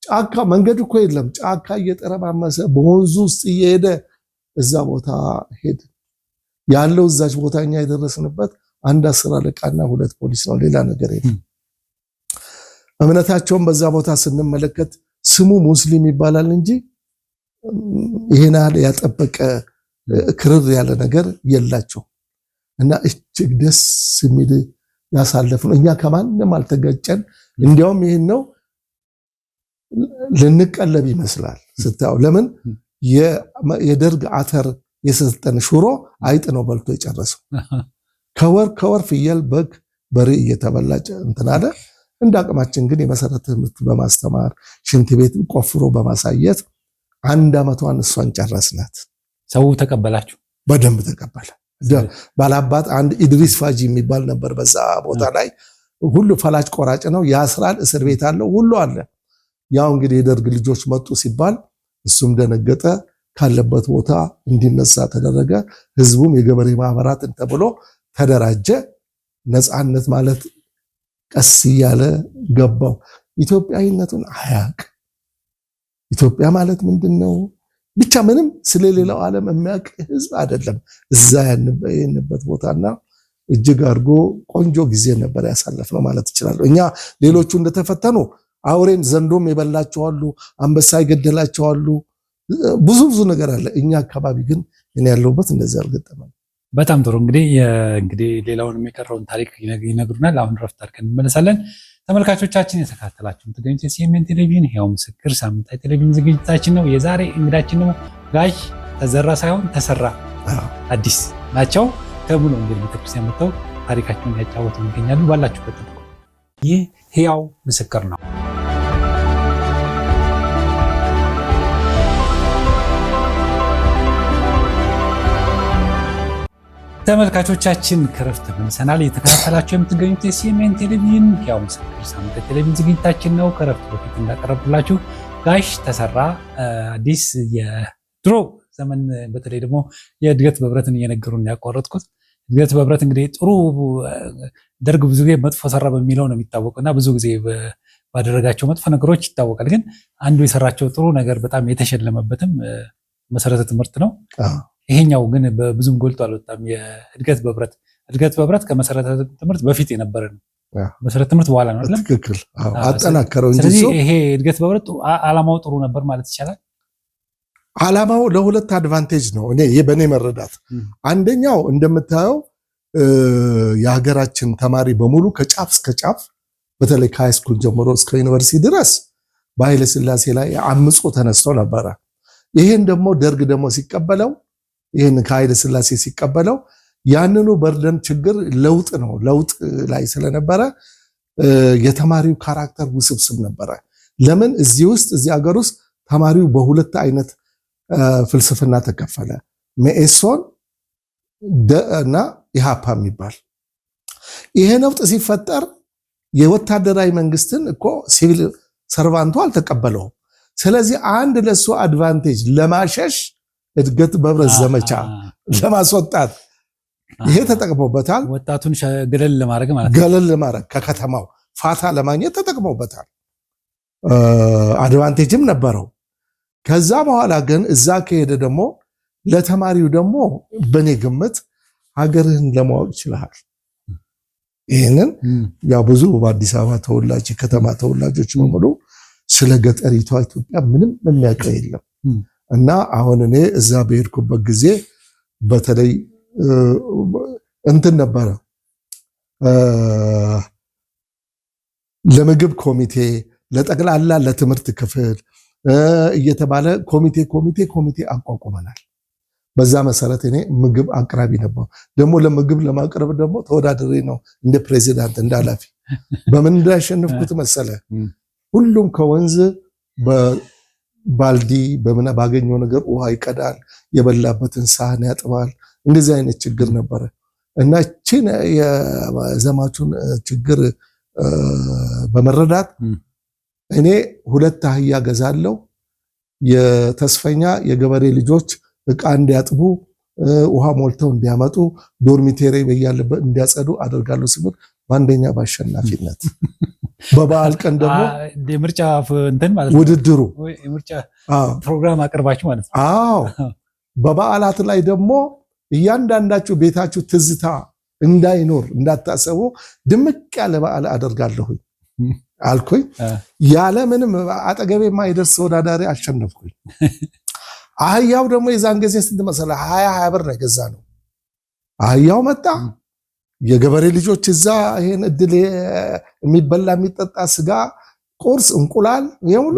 ጫካ መንገድ እኮ የለም። ጫካ እየጠረማመሰ በወንዙ ውስጥ እየሄደ እዛ ቦታ ሄድ ያለው እዛች ቦታኛ የደረስንበት አንድ 10 አለቃና 2 ፖሊስ ነው። ሌላ ነገር የለም። እምነታቸውን በዛ ቦታ ስንመለከት ስሙ ሙስሊም ይባላል እንጂ ይሄን ያጠበቀ ክርር ያለ ነገር የላቸው እና እጅግ ደስ የሚል ያሳለፍነው። እኛ ከማንም አልተገጨን። እንዲያውም ይሄን ነው ልንቀለብ ይመስላል ስታው። ለምን የደርግ አተር የሰጠን ሽሮ አይጥ ነው በልቶ የጨረሰው። ከወር ፍየል፣ በግ፣ በሬ እየተበላጨ እንትን አለ። እንደ አቅማችን ግን የመሰረተ ትምህርት በማስተማር ሽንት ቤት ቆፍሮ በማሳየት 1 ዓመቷን እሷን ጨረስናት። ሰው ተቀበላችሁ? በደንብ ተቀበለ። ባላባት አንድ ኢድሪስ ፋጂ የሚባል ነበር በዛ ቦታ ላይ። ሁሉ ፈላጭ ቆራጭ ነው፣ ያስራል፣ እስር ቤት አለው፣ ሁሉ አለ። ያው እንግዲህ የደርግ ልጆች መጡ ሲባል እሱም ደነገጠ። ካለበት ቦታ እንዲነሳ ተደረገ። ህዝቡም የገበሬ ማህበራትን ተብሎ ተደራጀ። ነፃነት ማለት ቀስ እያለ ገባው። ኢትዮጵያዊነቱን አያቅ። ኢትዮጵያ ማለት ምንድነው ብቻ ምንም ስለሌላው ዓለም የሚያውቅ ህዝብ አይደለም። እዛ ያንበት ቦታና እጅግ አድርጎ ቆንጆ ጊዜ ነበር ያሳለፍነው ማለት ይችላል። እኛ ሌሎቹ እንደተፈተኑ አውሬን ዘንዶም የበላቸዋሉ፣ አንበሳ ይገደላቸዋሉ፣ ብዙ ነገር አለ። እኛ አካባቢ ግን እኔ ያለሁበት እንደዚህ አልገጠመም። በጣም ጥሩ። እንግዲህ ሌላውን የሚቀረውን ታሪክ ይነግሩናል። አሁን ረፍት አድርገን እንመለሳለን። ተመልካቾቻችን የተከታተላችሁ የምትገኙት የሲኤምኤን ቴሌቪዥን ሕያው ምስክር ሳምንታዊ ቴሌቪዥን ዝግጅታችን ነው። የዛሬ እንግዳችን ነው ጋሽ ተዘራ ሳይሆን ተሰራ አዲስ ናቸው። ከሙሉ ወንጌል ቤተክርስቲያን መጥተው ታሪካቸውን ያጫወቱ ይገኛሉ። ባላችሁበት ጠብቁ። ይህ ሕያው ምስክር ነው። ተመልካቾቻችን ከረፍት ተመልሰናል። የተከታተላችሁ የምትገኙት የሲኤምኤን ቴሌቪዥን ሕያው ምስክር ሳምንታዊ ቴሌቪዥን ዝግጅታችን ነው። ከረፍት በፊት እንዳቀረብኩላችሁ ጋሽ ተሰራ አዲስ የድሮ ዘመን በተለይ ደግሞ የእድገት በህብረትን እየነገሩን ያቋረጥኩት እድገት በህብረት እንግዲህ ጥሩ ደርግ ብዙ ጊዜ መጥፎ ሰራ በሚለው ነው የሚታወቀው እና ብዙ ጊዜ ባደረጋቸው መጥፎ ነገሮች ይታወቃል። ግን አንዱ የሰራቸው ጥሩ ነገር በጣም የተሸለመበትም መሰረተ ትምህርት ነው። ይሄኛው ግን በብዙም ጎልቶ አልወጣም። የእድገት በህብረት ከመሰረተ ትምህርት በፊት የነበረ ነው። መሰረተ ትምህርት በኋላ ነው አይደል? ትክክል። አጠናከረው እንጂ ስለዚህ ይሄ እድገት በህብረት ዓላማው ጥሩ ነበር ማለት ይቻላል። ዓላማው ለሁለት አድቫንቴጅ ነው እኔ በእኔ መረዳት። አንደኛው እንደምታየው የሀገራችን ተማሪ በሙሉ ከጫፍ እስከ ጫፍ በተለይ ከሃይስኩል ጀምሮ እስከ ዩኒቨርሲቲ ድረስ በኃይለ ሥላሴ ላይ አምጾ ተነስቶ ነበረ። ይሄን ደግሞ ደርግ ደግሞ ሲቀበለው ይሄን ከኃይለ ሥላሴ ሲቀበለው ያንኑ በርደን ችግር ለውጥ ላይ ስለነበረ የተማሪው ካራክተር ውስብስብ ነበረ። ለምን እዚህ ሀገር ውስጥ ተማሪው በሁለት አይነት ፍልስፍና ተከፈለ። መኢሶን እና ኢሃፓ የሚባል። ይሄ ነውጥ ሲፈጠር የወታደራዊ መንግስትን እኮ ሲቪል ሰርቫንቱ አልተቀበለውም። ስለዚህ አንድ ለሱ አድቫንቴጅ ለማሸሽ እድገት በህብረት ዘመቻ ለማስወጣት ይሄ ተጠቅሞበታል። ወጣቱን ገለል ለማድረግ ከከተማው ፋታ ለማግኘት ተጠቅሞበታል። አድቫንቴጅም ነበረው። ከዛ በኋላ ግን እዛ ከሄደ ደግሞ ለተማሪው ደግሞ በኔ ግምት ሀገርህን ለማወቅ ይችላል። ይህንን ያው ብዙ በአዲስ አበባ ተወላጅ ከተማ ተወላጆች በሙሉ ስለ ገጠሪቷ ኢትዮጵያ ምንም የሚያውቀው የለም። እና አሁን እኔ እዛ በሄድኩበት ጊዜ በተለይ እንትን ነበረ ለምግብ ኮሚቴ ለጠቅላላ ለትምህርት ክፍል እየተባለ ኮሚቴ አቋቁመናል። በዛ መሰረት እኔ ምግብ አቅራቢ ነበር። ደግሞ ለምግብ ለማቅረብ ደግሞ ተወዳድሬ ነው እንደ ፕሬዚዳንት እንደ ኃላፊ። በምን እንዳሸነፍኩት መሰለ? ሁሉም ከወንዝ በባልዲ በምን ባገኘው ነገር ውሃ ይቀዳል፣ የበላበትን ሳህን ያጥባል። እንደዚህ አይነት ችግር ነበረ እና እቺን የዘማቹን ችግር በመረዳት እኔ 2 አህያ ገዛለው የተስፈኛ የገበሬ ልጆች እቃ እንዲያጥቡ ውሃ ሞልተው እንዲያመጡ ዶርሚቴሪ በያለበት እንዲያጸዱ አደርጋለሁ ሲል በአንደኛ በአሸናፊነት በበዓል ቀን ደግሞ የምርጫ እንትን ማለት ነው ውድድሩ የምርጫ ፕሮግራም አቀርባችሁ ማለት ነው። አዎ በበዓላት ላይ ደግሞ እያንዳንዳችሁ ቤታችሁ ትዝታ እንዳይኖር እንዳታሰቡ ድምቅ ያለ በዓል አደርጋለሁ አልኩኝ። ያለ ምንም አጠገቤ የማይደርስ ተወዳዳሪ አሸነፍኩኝ። አህያው ደግሞ የዛን ጊዜ ስንት መሰለህ? 20 ብር ነው የገዛ ነው። አህያው መጣ። የገበሬ ልጆች እዛ ይሄን እድል የሚበላ የሚጠጣ ስጋ፣ ቁርስ፣ እንቁላል የሙሉ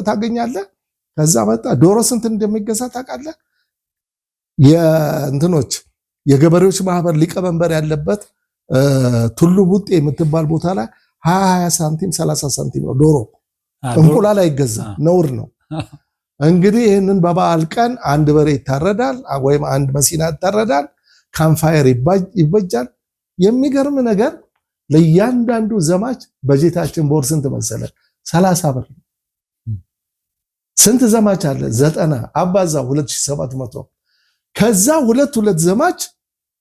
ታገኛለህ። ከዛ መጣ። ዶሮ ስንት እንደሚገዛ ታውቃለህ? የእንትኖች የገበሬዎች ማህበር ሊቀመንበር ያለበት ቱሉ ቡጤ የምትባል ቦታ ላይ 20 ሳንቲም 30 ሳንቲም ነው ዶሮ። እንቁላል አይገዛ ነውር ነው። እንግዲህ ይህንን በበዓል ቀን አንድ በሬ ይታረዳል ወይም አንድ መሲና ይታረዳል። ካምፋየር ይበጃል። የሚገርም ነገር ለእያንዳንዱ ዘማች በጀታችን ቦር ስንት መሰለ? 30 ብር። ስንት ዘማች አለ? 90 አባዛ 2700። ከዛ ሁለት ዘማች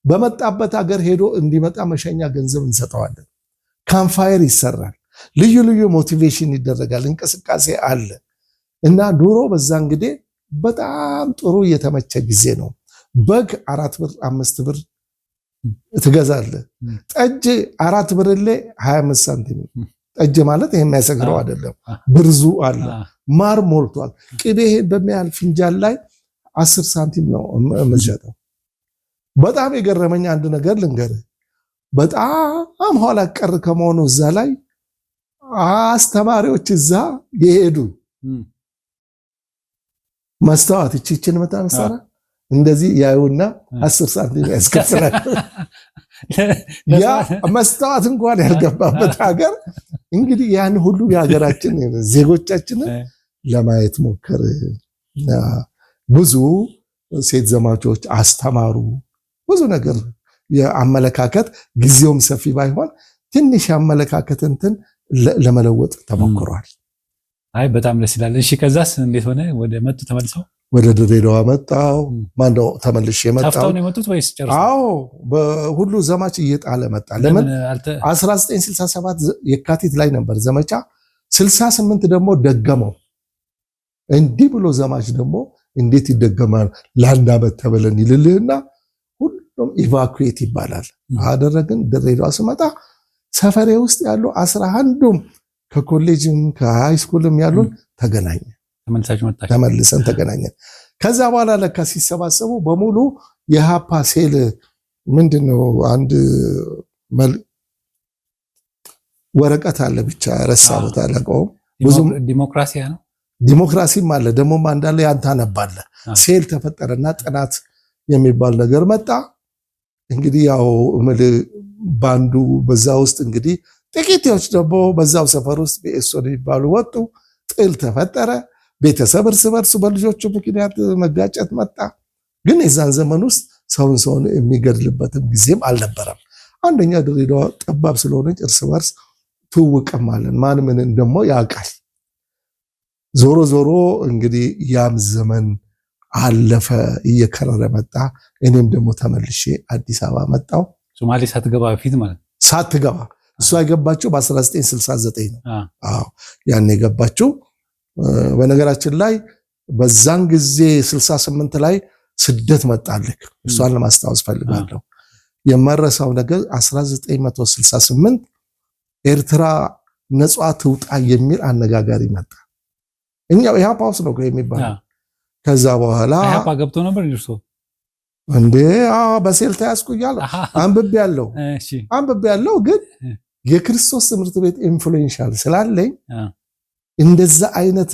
በመጣበት ሀገር ሄዶ እንዲመጣ መሸኛ ገንዘብ እንሰጠዋለን። ካምፋየር ይሰራል። ልዩ ልዩ ሞቲቬሽን ይደረጋል። እንቅስቃሴ አለ እና ዶሮ በዛ እንግዲህ በጣም ጥሩ የተመቸ ጊዜ ነው። በግ 4 ብር 5 ብር ትገዛለህ። ጠጅ 4 ብር ላይ 25 ሳንቲም። ጠጅ ማለት ይሄ የሚያሰግረው አይደለም፣ ብርዙ አለ፣ ማር ሞልቷል። ቅቤ በሚያል ፊንጃል ላይ 10 ሳንቲም ነው የምትሸጠው። በጣም የገረመኝ አንድ ነገር ልንገርህ። በጣም ኋላ ቀር ከመሆኑ እዛ ላይ አስተማሪዎች እዛ የሄዱ መስታወት እቺችን መታንሳራ እንደዚህ ያዩና 10 ሳንቲም ያስከፍላል። ያ መስታወት እንኳን ያልገባበት ሀገር እንግዲህ ያን ሁሉ የሀገራችን ዜጎቻችንን ለማየት ሞከር። ብዙ ሴት ዘማቾች አስተማሩ። ብዙ ነገር የአመለካከት ጊዜውም ሰፊ ባይሆን ትንሽ የአመለካከት እንትን ለመለወጥ ተሞክሯል። አይ በጣም ደስ ይላል። እሺ ከዛስ እንዴት ሆነ? ወደ መጡ ተመልሰው ወደ ድሬዳዋ መጣው። ማነው ተመልሼ መጣው። ታፍታው ነው የመጡት ወይስ ጨርሰው? አዎ በሁሉ ዘማች እየጣለ መጣ። ለምን 1967 የካቲት ላይ ነበር ዘመቻ፣ 68 ደግሞ ደገመው። እንዲህ ብሎ ዘማች ደግሞ እንዴት ይደገማል? ለአንድ ዓመት ተበለን ይልልህና ሁሉም ኢቫኩዌት ይባላል። አደረግን። ድሬዳዋ ስመጣ ሰፈሬ ውስጥ ያሉ 11ዱም ከኮሌጅም ከሃይስኩልም ያሉን ተገናኘ። ተመልሰን ተገናኘን። ከዛ በኋላ ለካ ሲሰባሰቡ በሙሉ የሃፓ ሴል ምንድነው አንድ ወረቀት አለ ብቻ ረሳሁት አለቀውም። ብዙ ዲሞክራሲያ ነው ዲሞክራሲም አለ ደግሞም አንዳለ ያንተ አነባለ ሴል ተፈጠረና ጥናት የሚባል ነገር መጣ። እንግዲህ ያው ባንዱ በዛ ውስጥ እንግዲህ ጥቂቶች ደግሞ በዛው ሰፈር ውስጥ በኤሶን ይባሉ ወጡ። ጥል ተፈጠረ። ቤተሰብ እርስ በርሱ በልጆቹ ምክንያት መጋጨት መጣ። ግን የዛን ዘመን ውስጥ ሰውን የሚገድልበትም ጊዜም አልነበረም። አንደኛ ድሬዳዋ ጠባብ ስለሆነች እርስ በርስ ትውውቅም አለን። ማን ምን ደግሞ ያውቃል። ዞሮ ዞሮ እንግዲህ ያም ዘመን አለፈ፣ እየከረረ መጣ። እኔም ደግሞ ተመልሼ አዲስ አበባ መጣው። ሶማሌ ሳትገባ በፊት ማለት ሳትገባ እሷ የገባችው በ1969 ነው። አዎ ያን የገባችው በነገራችን ላይ በዛን ጊዜ 68 ላይ ስደት መጣልክ። እሷን ለማስታወስ ፈልጋለሁ። የማረሳው ነገር 1968 ኤርትራ ነፃ ትውጣ የሚል አነጋጋሪ መጣ። እኛው ኢህአፓ ውስጥ ነው የሚባለው። ከዛ በኋላ ኢህአፓ ገብቶ ነበር እርሶ እንዴ? በሴል ተያዝኩ እያለ አንብቤ ያለው ግን የክርስቶስ ትምህርት ቤት ኢንፍሉዌንሻል ስላለኝ እንደዛ አይነት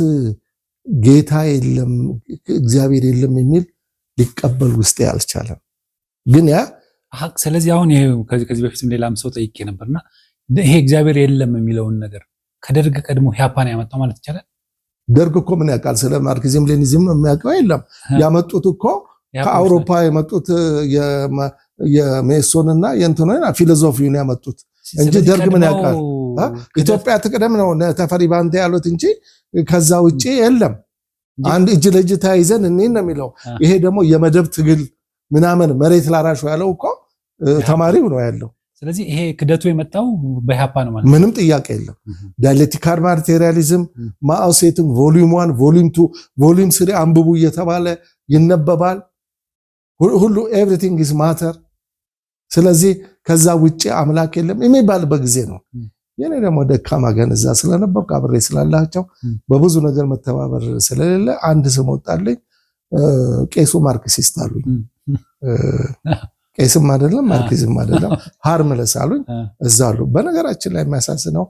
ጌታ የለም እግዚአብሔር የለም የሚል ሊቀበል ውስጤ አልቻለም። ግን ያ ስለዚህ አሁን ይሄ ከዚህ በፊትም ሌላም ሰው ጠይቄ ነበርና ይሄ እግዚአብሔር የለም የሚለውን ነገር ከደርግ ቀድሞ ኢህአፓን ያመጣው ማለት ይቻላል። ደርግ እኮ ምን ያውቃል ስለ ማርክሲዝም ሌኒዝም የሚያውቀው የለም። ያመጡት እኮ ከአውሮፓ የመጡት የሜሶንና የእንትኖና ፊሎሶፊውን ያመጡት እንጂ ደርግ ምን ያውቃል? ኢትዮጵያ ትቅደም ነው ተፈሪ ባንተ ያሉት እንጂ ከዛ ውጪ የለም። አንድ እጅ ለእጅ ተያይዘን እኔን ነው የሚለው። ይሄ ደግሞ የመደብ ትግል ምናምን መሬት ላራሹ ያለው እኮ ተማሪው ነው ያለው። ስለዚህ ይሄ ክደቱ የመጣው በኢህአፓ ነው ማለት ምንም ጥያቄ የለም። ዳይሌክቲካል ማቴሪያሊዝም ማኦ ሴቲንግ ቮሊዩም 1 ቮሊዩም 2 ቮሊዩም 3 አንብቡ እየተባለ ይነበባል። ሁሉ ኤቭሪቲንግ ኢዝ ማተር። ስለዚህ ከዛ ውጪ አምላክ የለም የሚባልበት ጊዜ ነው። የኔ ደግሞ ደካማ ገነዛ ስለነበርኩ አብሬ ስላላቸው በብዙ ነገር መተባበር ስለሌለ አንድ ስም ወጣልኝ። ቄሱ ማርክሲስት አሉኝ። ቄስም አይደለም ማርክሲዝም አይደለም ሃርምለስ አሉኝ። እዛ አሉ። በነገራችን ላይ የሚያሳዝነው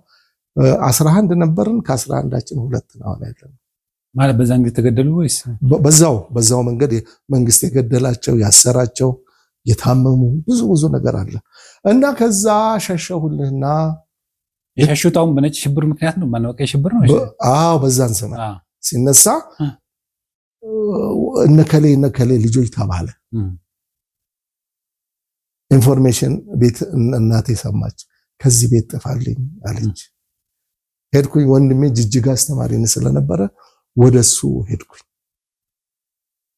11 ነበርን፣ ከ11ዳችን 2 ነው ያለን ማለት በዛን ጊዜ ተገደሉ ወይስ በዛው መንገድ መንግስት የገደላቸው ያሰራቸው የታመሙ ብዙ ነገር አለ እና ከዛ ሸሸሁልህና የሸሹታውን በነጭ ሽብር ምክንያት ነው ማነው ሽብር ነው? አዎ በዛን ዘመን ሲነሳ እነከሌ ልጆች ተባለ። ኢንፎርሜሽን ቤት እናቴ ሰማች። ከዚህ ቤት ጥፋልኝ አለች። ሄድኩኝ። ወንድሜ ጅጅጋ አስተማሪ ስለነበረ ወደሱ ሄድኩኝ።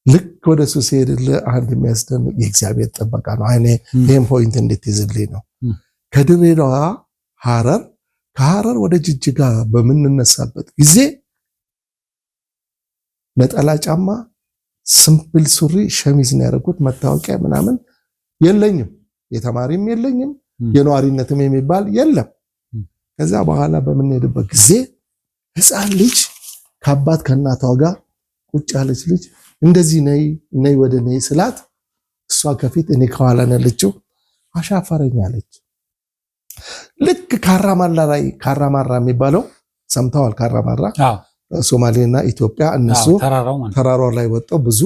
ልክ ወደሱ ሲሄድልህ አንድ የሚያስደንቅ የእግዚአብሔር ጥበቃ ነው። አይኔ ይሄን ፖይንት እንዴት ይዝልኝ ነው። ከድሬዳዋ ሐረር፣ ከሐረር ወደ ጅጅጋ በምንነሳበት ጊዜ ነጠላ ጫማ፣ ሲምፕል ሱሪ፣ ሸሚዝ ነው ያደረኩት። መታወቂያ ምናምን የለኝም፣ የተማሪም የለኝም፣ የነዋሪነትም የሚባል የለም። ከዛ በኋላ በምንሄድበት ጊዜ ሕፃን ልጅ ከአባት ከእናቷ ጋር ቁጭ ያለች ልጅ እንደዚህ ነይ ወደ ነይ ስላት እሷ ከፊት እኔ ከኋላ ያለችው አሻፈረኝ አለች። ልክ ካራማራ የሚባለው ሰምተዋል? ካራማራ ሶማሌና ኢትዮጵያ እነሱ ተራራው ላይ ወጣው ብዙ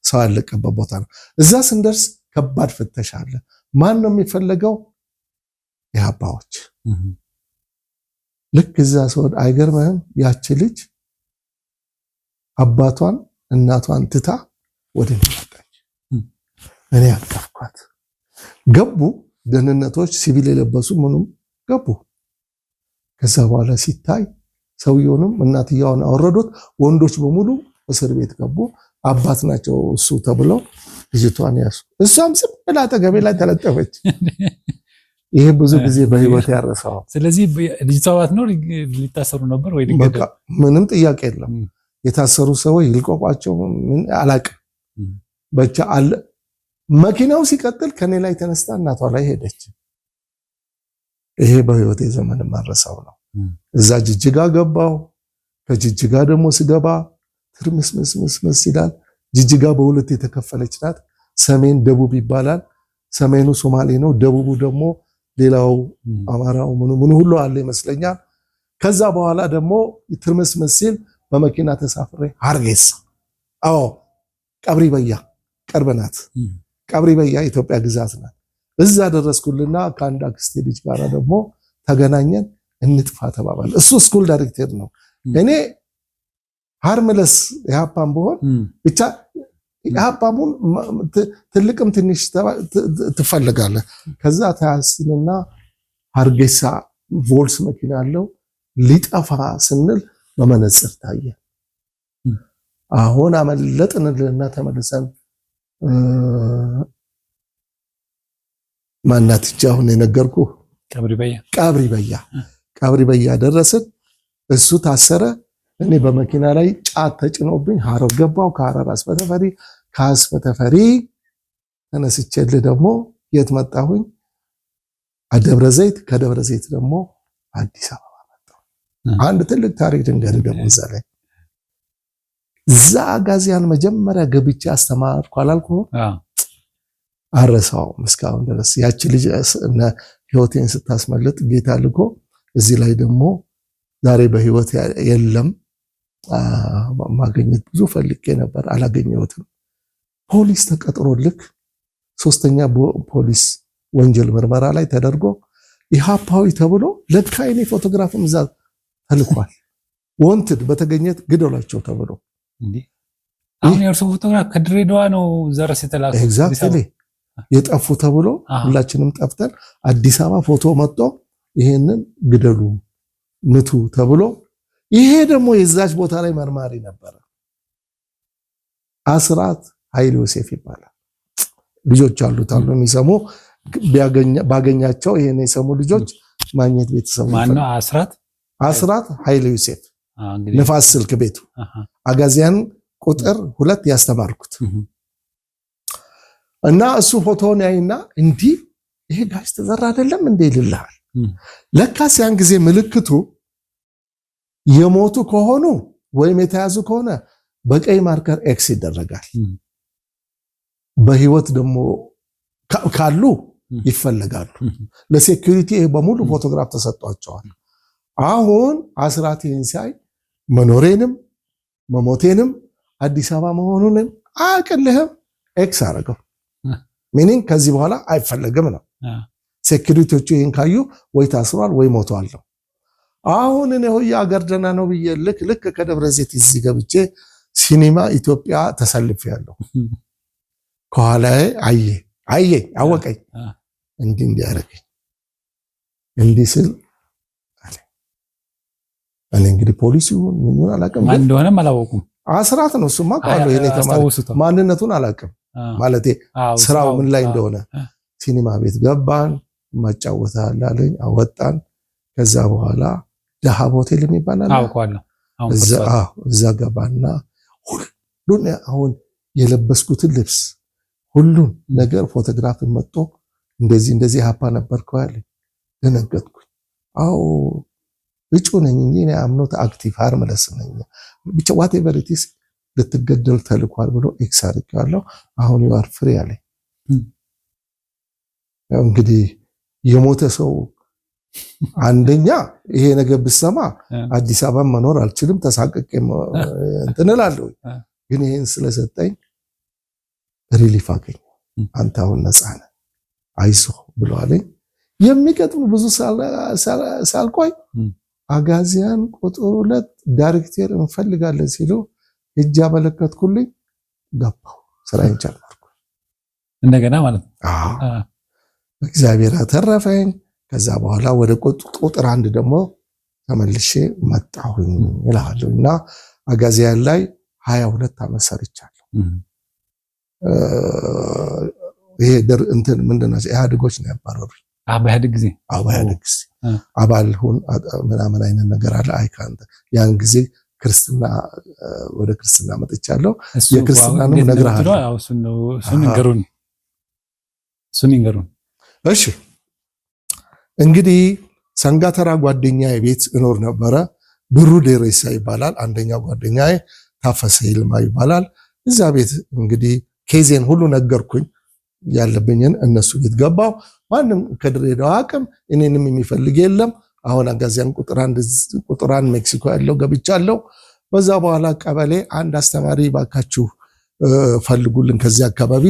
ሰው ያለቀበት ቦታ ነው። እዛ ስንደርስ ከባድ ፍተሻ አለ። ማን ነው የሚፈለገው? የአባዎች ልክ እዛ ሰው አይገርምህም? ያቺ ልጅ አባቷን እናቷን ትታ ወደ እኔ መጣች። እኔ አቀፍኳት። ገቡ ደህንነቶች፣ ሲቪል የለበሱ ምኑም ገቡ። ከዛ በኋላ ሲታይ ሰውየውንም እናትየውን አወረዱት። ወንዶች በሙሉ እስር ቤት ገቡ። አባት ናቸው እሱ ተብሎ ልጅቷን ያሱ። እሷም ዝም ብላ አጠገቤ ላይ ተለጠፈች። ይሄ ብዙ ጊዜ በህይወት ያረሳው። ስለዚህ ልጅቷ ባትኖር ሊታሰሩ ነበር ወይ? ምንም ጥያቄ የለም። የታሰሩ ሰዎች ይልቆቋቸው ምን አላቅም። ብቻ አለ። መኪናው ሲቀጥል ከኔ ላይ ተነስታ እናቷ ላይ ሄደች። ይሄ በህይወቴ ዘመን ማረሳው ነው። እዛ ጅጅጋ ገባው። ከጅጅጋ ደግሞ ስገባ ትርምስምስምስ ይላል። ጅጅጋ በሁለት የተከፈለች ናት። ሰሜን ደቡብ ይባላል። ሰሜኑ ሶማሌ ነው፣ ደቡቡ ደግሞ ሌላው አማራው ምኑ ሁሉ አለ ይመስለኛል። ከዛ በኋላ ደግሞ ትርምስምስ ሲል በመኪና ተሳፍሬ ሀርጌሳ፣ አዎ ቀብሪ በያ ቅርብ ናት። ቀብሪ በያ ኢትዮጵያ ግዛት ናት። እዛ ደረስኩልና ከአንድ አክስቴ ልጅ ጋር ደግሞ ተገናኘን። እንጥፋ ተባባል። እሱ ስኩል ዳይሬክተር ነው። እኔ ሃርምለስ የሀፓም ብሆን ብቻ የሀፓሙን ትልቅም ትንሽ ትፈልጋለህ። ከዛ ተያዝንና ሀርጌሳ ቮልስ መኪና አለው ሊጠፋ ስንል በመነጽር ታየ። አሁን አመለጥንልና ተመልሰን ማናት አሁን የነገርኩ ቀብሪ በያ ደረስን። እሱ ታሰረ። እኔ በመኪና ላይ ጫት ተጭኖብኝ ሐረር ገባው። ከሐረር አስበተፈሪ፣ ከአስበተፈሪ ተነስቼልህ ደግሞ የት መጣሁኝ? ደብረ ዘይት፣ ከደብረ ዘይት ደግሞ አዲስ አበባ መጣሁ። አንድ ትልቅ ታሪክ ድንገት ደግሞ እዛ ላይ እዛ አጋዚያን መጀመሪያ ገብቼ አስተማርኩ አላልኩህ? አረሳውም እስካሁን ድረስ ያቺ ልጅ እና ህይወቴን ስታስመልጥ ጌታ ልኮ እዚህ ላይ ደግሞ ዛሬ በህይወት የለም። ማግኘት ብዙ ፈልጌ ነበር አላገኘሁትም። ፖሊስ ተቀጥሮልክ ሶስተኛ ፖሊስ ወንጀል ምርመራ ላይ ተደርጎ ኢሃፓዊ ተብሎ ለካ የኔ ፎቶግራፍም እዛ ተልኳል። ወንትድ በተገኘት ግደላቸው ተብሎ አሁን የእርሱ ፎቶግራፍ ከድሬዳዋ ነው ዘረስ የተላከው። ኤግዛክትሊ የጠፉ ተብሎ ሁላችንም ጠፍተን አዲስ አበባ ፎቶ መጥቶ ይሄንን ግደሉ ምቱ ተብሎ ይሄ ደግሞ የዛች ቦታ ላይ መርማሪ ነበረ። አስራት ኃይለ ዮሴፍ ይባላል። ልጆች አሉት አሉ የሚሰሙ ባገኛቸው ይሄን የሰሙ ልጆች ማግኘት ቤተሰቡ ማነው? አስራት ኃይለ ዮሴፍ ንፋስ ስልክ ቤቱ አጋዚያን ቁጥር 2 ያስተማርኩት እና እሱ ፎቶውን ያይና እንዲህ ይሄ ጋሽ ተዘራ አይደለም እንዴ ይልልሃል። ለካስ ያን ጊዜ ምልክቱ የሞቱ ከሆኑ ወይም የተያዙ ከሆነ በቀይ ማርከር ኤክስ ይደረጋል። በህይወት ደግሞ ካሉ ይፈለጋሉ። ለሴኩሪቲ በሙሉ ፎቶግራፍ ተሰጥቷቸዋል። አሁን አስራት ይህን ሲያይ መኖሬንም መሞቴንም አዲስ አበባ መሆኑንም አቅልህም ኤክስ አረገው። ሚኒንግ ከዚህ በኋላ አይፈለግም ነው። ሴኩሪቲዎቹ ይህን ካዩ ወይ ታስሯል ወይ ሞቷል ነው። አሁን እኔ ሆያ አገር ደህና ነው ብዬ ልክ ከደብረ ዘይት እዚህ ገብቼ ሲኒማ ኢትዮጵያ ተሰልፌያለሁ። ከኋላዬ አየ አወቀኝ። እንዲህ ያደረገኝ እንዲህ ስል አለ። እኔ እንግዲህ ፖሊስ ይሁን ምን አላውቅም፣ ማን እንደሆነም አላወቁም። አስራት ነው እሱማ ቃሉ የኔ ተማሪ ማንነቱን አላውቅም ማለቴ ስራው ምን ላይ እንደሆነ። ሲኒማ ቤት ገባን፣ ማጫወታል አለኝ፣ አወጣን። ከዛ በኋላ ደሃብ ሆቴል የሚባል አለ እዛ ገባና ሁሉን አሁን የለበስኩትን ልብስ ሁሉን ነገር ፎቶግራፍን መጥቶ እንደዚህ ሀፓ ነበርከው ያለኝ። ደነገጥኩኝ። አዎ እጩ ነኝ እንጂ እኔ አምኖት አክቲቭ ሃርምለስ ነኝ ብቻ whatever it is ልትገደል ተልኳል ብሎ ኤክስ አድርጌዋለሁ። አሁን ይዋር ፍሪ አለኝ። እንግዲህ የሞተ ሰው አንደኛ ይሄ ነገር ብሰማ አዲስ አበባ መኖር አልችልም፣ ተሳቀቄ እንትን እላለሁ። ግን ይሄን ስለሰጠኝ ሪሊፍ አገኘ። አንተ አሁን ነፃ ነህ አይዞህ ብሎ አለኝ። የሚቀጥሉ ብዙ ሳልቆይ አጋዚያን ቁጥር 2 ዳይሬክተር እንፈልጋለን ሲሉ እጅ አመለከትኩልኝ። ገባሁ፣ ስራዬን ጀመርኩ እንደገና ማለት ነው። እግዚአብሔር አተረፈኝ። ከዛ በኋላ ወደ ቁጥር 1 ደግሞ ተመልሼ መጣሁኝ እላለሁና አጋዚያን ላይ 22 ዓመት ሰርቻለሁ። ይሄ እንትን ምንድነው ኢህአዴጎች ነው ያባረሩኝ። በኢህአዴግ ጊዜ አባል ሁን ምናምን አይነት ነገር አለ። አይካንተ ያን ጊዜ ክርስትና ወደ ክርስትና መጥቻለሁ። የክርስትናንም ነግረሃለሁ። እሱን ይንገሩን። እሺ እንግዲህ ሰንጋተራ ጓደኛዬ ቤት እኖር ነበረ። ብሩ ደሬሳ ይባላል። አንደኛው ጓደኛዬ ታፈሰ ይልማ ይባላል። እዛ ቤት እንግዲህ ኬዜን ሁሉ ነገርኩኝ፣ ያለብኝን እነሱ ቤት ገባው። ማንም ከድሬዳዋ አቅም እኔንም የሚፈልግ የለም። አሁን አጋዚያን ቁጥራን ሜክሲኮ ያለው ገብቻለሁ። በዛ በኋላ ቀበሌ አንድ አስተማሪ ባካችሁ ፈልጉልን ከዚህ አካባቢ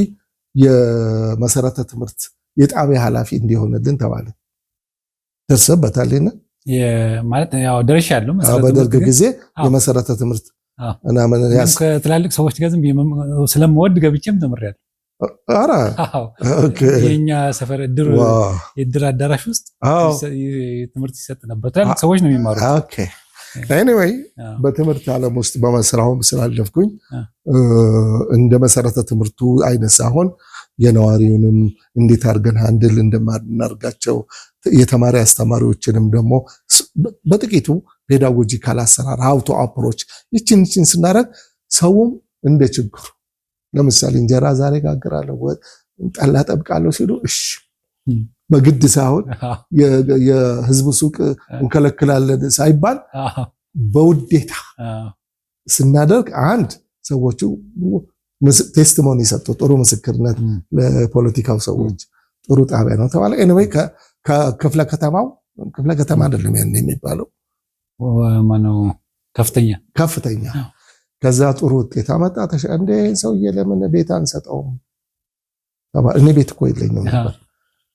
የመሰረተ ትምህርት የጣቢያ ኃላፊ እንዲሆንልን ተባለ። ደርሰበታልና ማለት ያው ደርሻለሁ። በደርግ ጊዜ የመሰረተ ትምህርት እና ምን ያስ ከትላልቅ ሰዎች ጋር ዝም ስለምወድ ገብቼም ተምሬያለሁ። አራ ኦኬ። የኛ ሰፈር የድር አዳራሽ ውስጥ ትምህርት ይሰጥ ነበር። ትላልቅ ሰዎች ነው የሚማሩት። ኦኬ ኤኒዌይ በትምህርት ዓለም ውስጥ በመስራውም ስላለፍኩኝ እንደ መሰረተ ትምህርቱ አይነት ሳይሆን የነዋሪውንም እንዴት አድርገን አንድል እንደማናርጋቸው የተማሪ አስተማሪዎችንም ደግሞ በጥቂቱ ፔዳጎጂካል አሰራር ሀውቶ አፕሮች ይችን ስናደርግ ሰውም እንደ ችግሩ ለምሳሌ እንጀራ ዛሬ ጋግራለሁ ጠላ ጠብቃለሁ ሲሉ እሺ በግድ ሳይሆን የህዝብ ሱቅ እንከለክላለን ሳይባል በውዴታ ስናደርግ አንድ ሰዎቹ ቴስቲሞኒ ሰጡ። ጥሩ ምስክርነት ለፖለቲካው ሰዎች ጥሩ ጣቢያ ነው ተባለ። ኤኒዌይ ከክፍለ ከተማ አይደለም ያን የሚባለው ማነው ከፍተኛ ከዛ ጥሩ ውጤት አመጣ። እንደ ሰውዬ ለምን ቤት አንሰጠውም? እኔ ቤት እኮ የለኝም ነበር።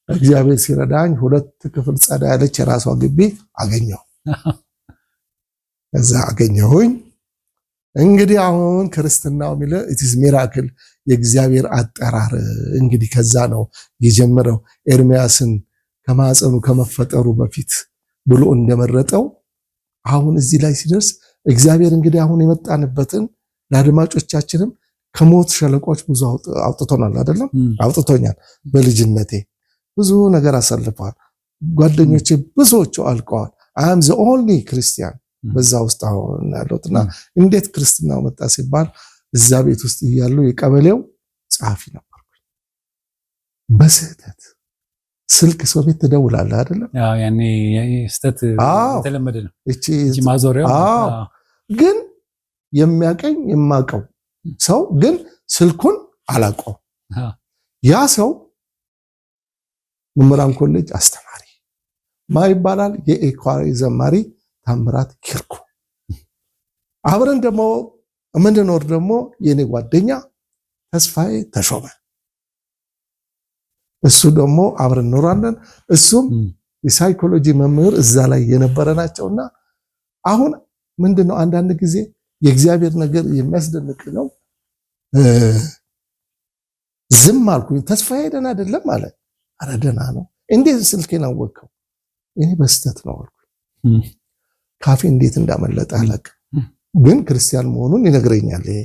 እግዚአብሔር ሲረዳኝ 2 ክፍል ጸዳ ያለች የራሷ ግቢ አገኘሁ። ከዛ አገኘሁኝ። እንግዲህ አሁን ክርስትናው ሚለ ኢትስ ሚራክል የእግዚአብሔር አጠራር እንግዲህ ከዛ ነው የጀመረው። ኤርሚያስን ከማፀኑ ከመፈጠሩ በፊት ብሎ እንደመረጠው አሁን እዚህ ላይ ሲደርስ እግዚአብሔር እንግዲህ አሁን የመጣንበትን ለአድማጮቻችንም ከሞት ሸለቆች ብዙ አውጥቶናል። አይደለም አውጥቶኛል። በልጅነቴ ብዙ ነገር አሳልፈዋል። ጓደኞቼ ብዙዎቹ አልቀዋል። አም ዘ ኦንሊ ክርስቲያን በዛ ውስጥ አሁን ያለውትና እንዴት ክርስትናው መጣ ሲባል እዛ ቤት ውስጥ እያሉ የቀበሌው ጸሐፊ ነበርኩ። በስህተት ስልክ ሰው ቤት ትደውላለህ አይደለም? አዎ ያኔ ስህተት የተለመደ ነው። እቺ ማዞሪያው ግን የሚያቀኝ የማቀው ሰው ግን ስልኩን አላቀው። ያ ሰው መምህራን ኮሌጅ አስተማሪ ማይባላል የኢኳሪ ዘማሪ ታምራት ኪርኩ አብረን ደግሞ ምንድነው ደግሞ የኔ ጓደኛ ተስፋዬ ተሾመ እሱ ደግሞ አብረን ኖራለን። እሱም የሳይኮሎጂ መምህር እዛ ላይ የነበረ ናቸውና አሁን ምንድነው አንዳንድ ጊዜ የእግዚአብሔር ነገር የሚያስደንቅ ነው። ዝም አልኩኝ። ተስፋዬ ደህና አይደለም አለ። ኧረ ደህና ነው። እንዴት ስልኬን አወቀው? እኔ በስተት ነው አልኩኝ። ካፌ እንዴት እንዳመለጠ አላውቅም፣ ግን ክርስቲያን መሆኑን ይነግረኛል። ይሄ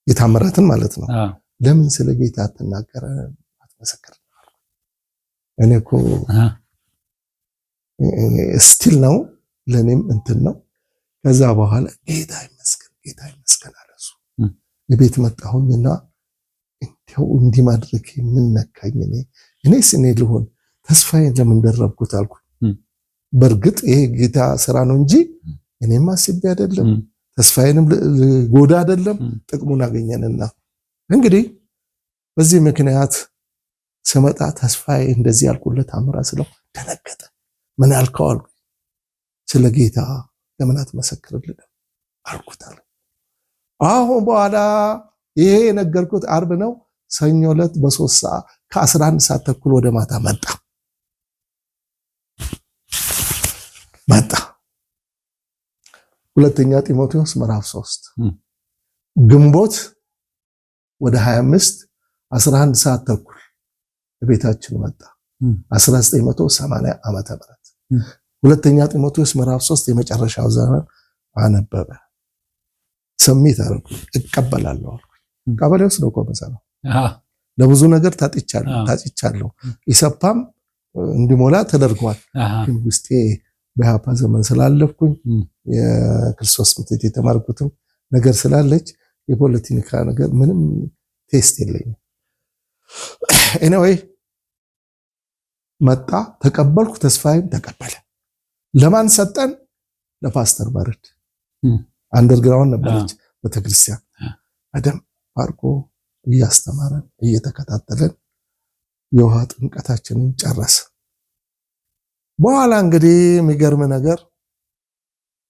የታምራትን ማለት ነው። ለምን ስለ ጌታ አትናገረም አትመሰክርም? እኔ እኮ ስቲል ነው ለኔም እንትን ነው። ከዛ በኋላ ጌታ ይመስገን አለሱ ቤት መጣሁኝና እንዴው እንዲህ ማድረግ ምን ነካኝ? እኔስ እኔ ልሆን ተስፋዬን ለምን ደረብኩት አልኩ። በእርግጥ ይሄ ጌታ ስራ ነው እንጂ እኔም አስቤ አይደለም፣ ተስፋዬንም ጎዳ አይደለም። ጥቅሙን አገኘንና እንግዲህ በዚህ ምክንያት ስመጣ ተስፋዬ እንደዚህ ያልኩለት አምራ ስለው ደነገጠ። ምን ያልከው አልኩ። ስለ ጌታ ለምን አትመሰክርልኝ አልኩት። አሁን በኋላ ይሄ የነገርኩት አርብ ነው። ሰኞ ዕለት በ3 ሰዓት ከ11 ሰዓት ተኩል ወደ ማታ መጣ። ሁለተኛ ጢሞቴዎስ ምዕራፍ 3 ግንቦት ወደ 25 11 ሰዓት ተኩል ቤታችን መጣ። 1980 ዓመተ ምህረት ሁለተኛ ጢሞቴዎስ ምዕራፍ 3 የመጨረሻው ዘመን አነበበ። ሰሚት አደረኩ። እቀበላለሁ ቀበሌ ውስጥ ነው መሰለው ለብዙ ነገር ታጭቻለሁ። ኢሰፓም እንዲሞላ ተደርጓል። ግን ውስጤ በሃፓ ዘመን ስላለፍኩኝ የክርስቶስ ምትት የተማርኩትም ነገር ስላለች የፖለቲካ ነገር ምንም ቴስት የለኝም። ኤኒዌይ መጣ፣ ተቀበልኩ። ተስፋዬም ተቀበለ። ለማን ሰጠን? ለፓስተር ባረድ አንደርግራውንድ ነበረች ቤተክርስቲያን። አደም ባርኮ እያስተማረን እየተከታተለን የውሃ ጥምቀታችንን ጨረሰ። በኋላ እንግዲህ የሚገርም ነገር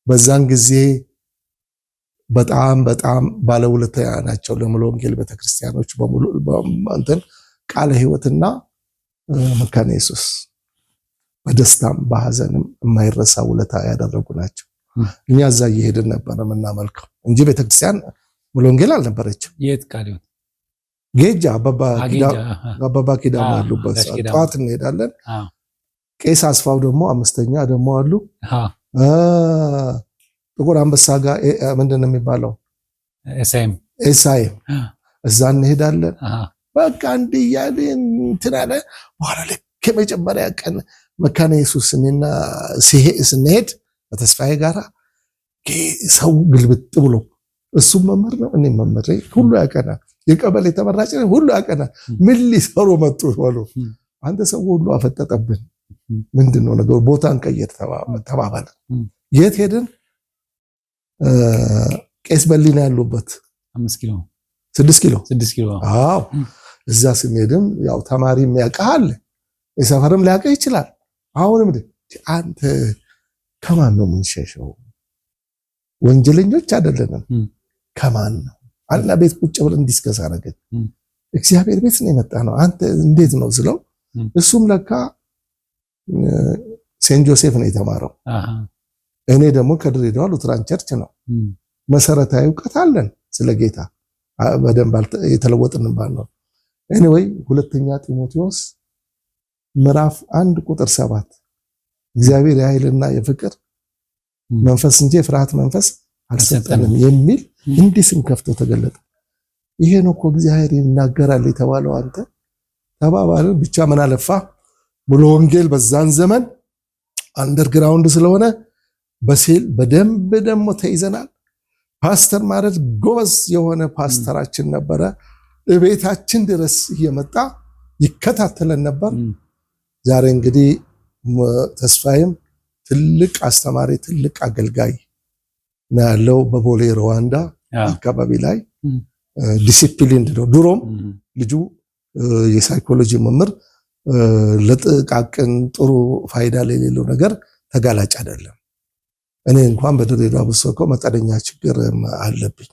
በዛን ጊዜ በጣም ባለውለታ ናቸው ለሙሉ ወንጌል ቤተክርስቲያኖች በሙሉ እንትን ቃለ ሕይወትና መካነ ኢየሱስ በደስታም በሐዘንም የማይረሳ ውለታ ያደረጉ ናቸው። እኛ እዛ እየሄድን ነበር የምናመልከው እንጂ ቤተክርስቲያን ሙሉ ወንጌል አልነበረችም። የት ቃል ይሁን ጌጃ አባባ ኪዳን ያሉበት ጠዋት እንሄዳለን። ቄስ አስፋው ደግሞ አምስተኛ ደግሞ አሉ። ጥቁር አንበሳ ጋር ምንድነው የሚባለው? ኤሳይም እዛ እንሄዳለን። በቃ እንዲህ እያልን እንትን አለ። በኋላ ልክ የመጀመሪያ ቀን መካነ ኢየሱስ ስንሄድ በተስፋዬ ጋራ ሰው ግልብጥ ብሎ እሱም መምህር ነው እኔም መምህር ሁሉ ያቀናል። የቀበሌ ተመራጭ ሁሉ ያቀናል። ምን ሊሰሩ መጡ ብሎ አንተ ሰው ሁሉ አፈጠጠብን። ምንድነው ነገሩ? ቦታን ቀየር ተባባለ። የት ሄድን? ቄስ በሊና ያሉበት 5 ኪሎ 6 ኪሎ አዎ። እዛ ስንሄድም ያው ተማሪ የሚያውቃል የሰፈርም ሊያውቅ ይችላል። አሁንም አንተ ከማን ነው የምንሸሸው? ወንጀለኞች አይደለንም። ከማን ነው አልና ቤት ቁጭ ብለን ዲስከስ አደረገን። እግዚአብሔር ቤት ነው የመጣ ነው። አንተ እንዴት ነው ስለው እሱም ለካ ሴንት ጆሴፍ ነው የተማረው። እኔ ደግሞ ከድሬዳዋ ሉትራን ቸርች ነው። መሰረታዊ እውቀት አለን ስለ ጌታ በደንብ የተለወጥን ባልነው። ኤኒዌይ ሁለተኛ ጢሞቴዎስ ምዕራፍ 1 ቁጥር 7 እግዚአብሔር የኃይልና የፍቅር መንፈስ እንጂ የፍርሃት መንፈስ አልሰጠንም የሚል እንዲህ ስንከፍተው ተገለጠ። ይሄ ነው እኮ እግዚአብሔር ይናገራል የተባለው። አንተ ተባባልን ብቻ ምን አለፋ ሙሉ ወንጌል በዛን ዘመን አንደርግራውንድ ስለሆነ በሴል በደንብ ደግሞ ተይዘናል። ፓስተር ማለት ጎበዝ የሆነ ፓስተራችን ነበረ። ቤታችን ድረስ እየመጣ ይከታተለን ነበር። ዛሬ እንግዲህ ተስፋዬም ትልቅ አስተማሪ ትልቅ አገልጋይ ነው ያለው በቦሌ ሩዋንዳ አካባቢ ላይ ዲሲፕሊንድ ነው። ድሮም ልጁ የሳይኮሎጂ መምህር ለጥቃቅን ጥሩ ፋይዳ የሌለው ነገር ተጋላጭ አይደለም። እኔ እንኳን በድሬዳዋ ብሶከው መጠነኛ ችግር አለብኝ፣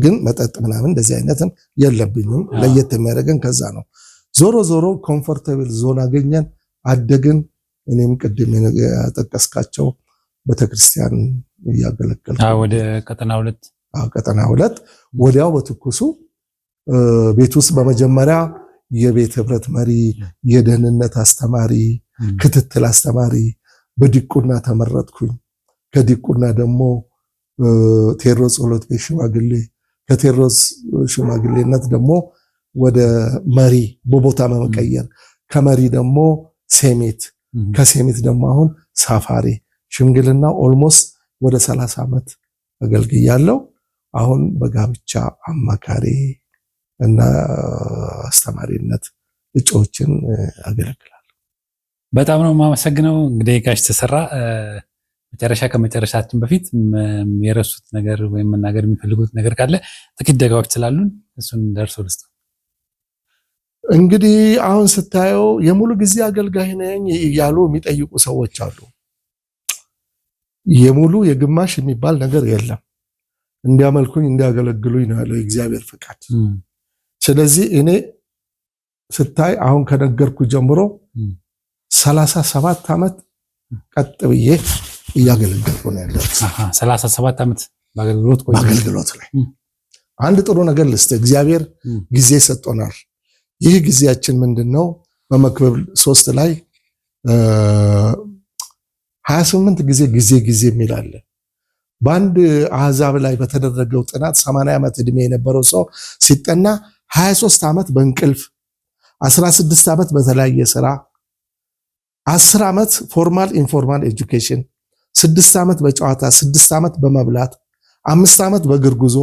ግን መጠጥ ምናምን እንደዚህ አይነትም የለብኝም። ለየት የሚያደርገን ከዛ ነው። ዞሮ ኮምፎርታብል ዞን አገኘን፣ አደግን። እኔም ቅድም ያጠቀስካቸው ቤተክርስቲያን እያገለገልኩ ወደ ቀጠና 2 ወዲያው በትኩሱ ቤት ውስጥ በመጀመሪያ የቤት ህብረት መሪ፣ የደህንነት አስተማሪ፣ ክትትል አስተማሪ በዲቁና ተመረጥኩኝ። ከዲቁና ደግሞ ቴዎድሮስ ጸሎት ቤት ሽማግሌ፣ ከቴዎድሮስ ሽማግሌነት ደግሞ ወደ መሪ በቦታ መቀየር፣ ከመሪ ደግሞ ሴሜት፣ ከሴሜት ደግሞ አሁን ሳፋሪ ሽምግልና ኦልሞስት ወደ 30 ዓመት አገልግያለሁ። አሁን በጋብቻ አማካሪ እና አስተማሪነት እጩዎችን አገለግላለሁ። በጣም ነው የማመሰግነው። እንግዲህ ጋሽ ተሰራ ከመጨረሻችን በፊት የረሱት ነገር ወይም መናገር የሚፈልጉት ነገር ካለ ጥቂት ደቂቃዎች ስላሉን እሱን ደርሶ ልስጥ። እንግዲህ አሁን ስታየው የሙሉ ጊዜ አገልጋይ ነኝ እያሉ የሚጠይቁ ሰዎች አሉ። የሙሉ የግማሽ የሚባል ነገር የለም። እንዲያመልኩኝ እንዲያገለግሉኝ ነው ያለው የእግዚአብሔር ፍቃድ። ስለዚህ እኔ ስታይ አሁን ከነገርኩ ጀምሮ 37 ዓመት ቀጥ ብዬ እያገለገልኩ ነው ያለው። 37 ዓመት በአገልግሎት ላይ አንድ ጥሩ ነገር ልስጥ። እግዚአብሔር ጊዜ ሰጥቶናል። ይህ ጊዜያችን ምንድነው? በመክብብ 3 ላይ 28 ጊዜ የሚል አለ። በአንድ አህዛብ ላይ በተደረገው ጥናት 80 ዓመት ዕድሜ የነበረው ሰው ሲጠና 23 ዓመት በእንቅልፍ 16 ዓመት በተለያየ ስራ 10 ዓመት ፎርማል ኢንፎርማል ኤጁኬሽን 6 ዓመት በጨዋታ 6 ዓመት በመብላት 5 ዓመት በእግር ጉዞ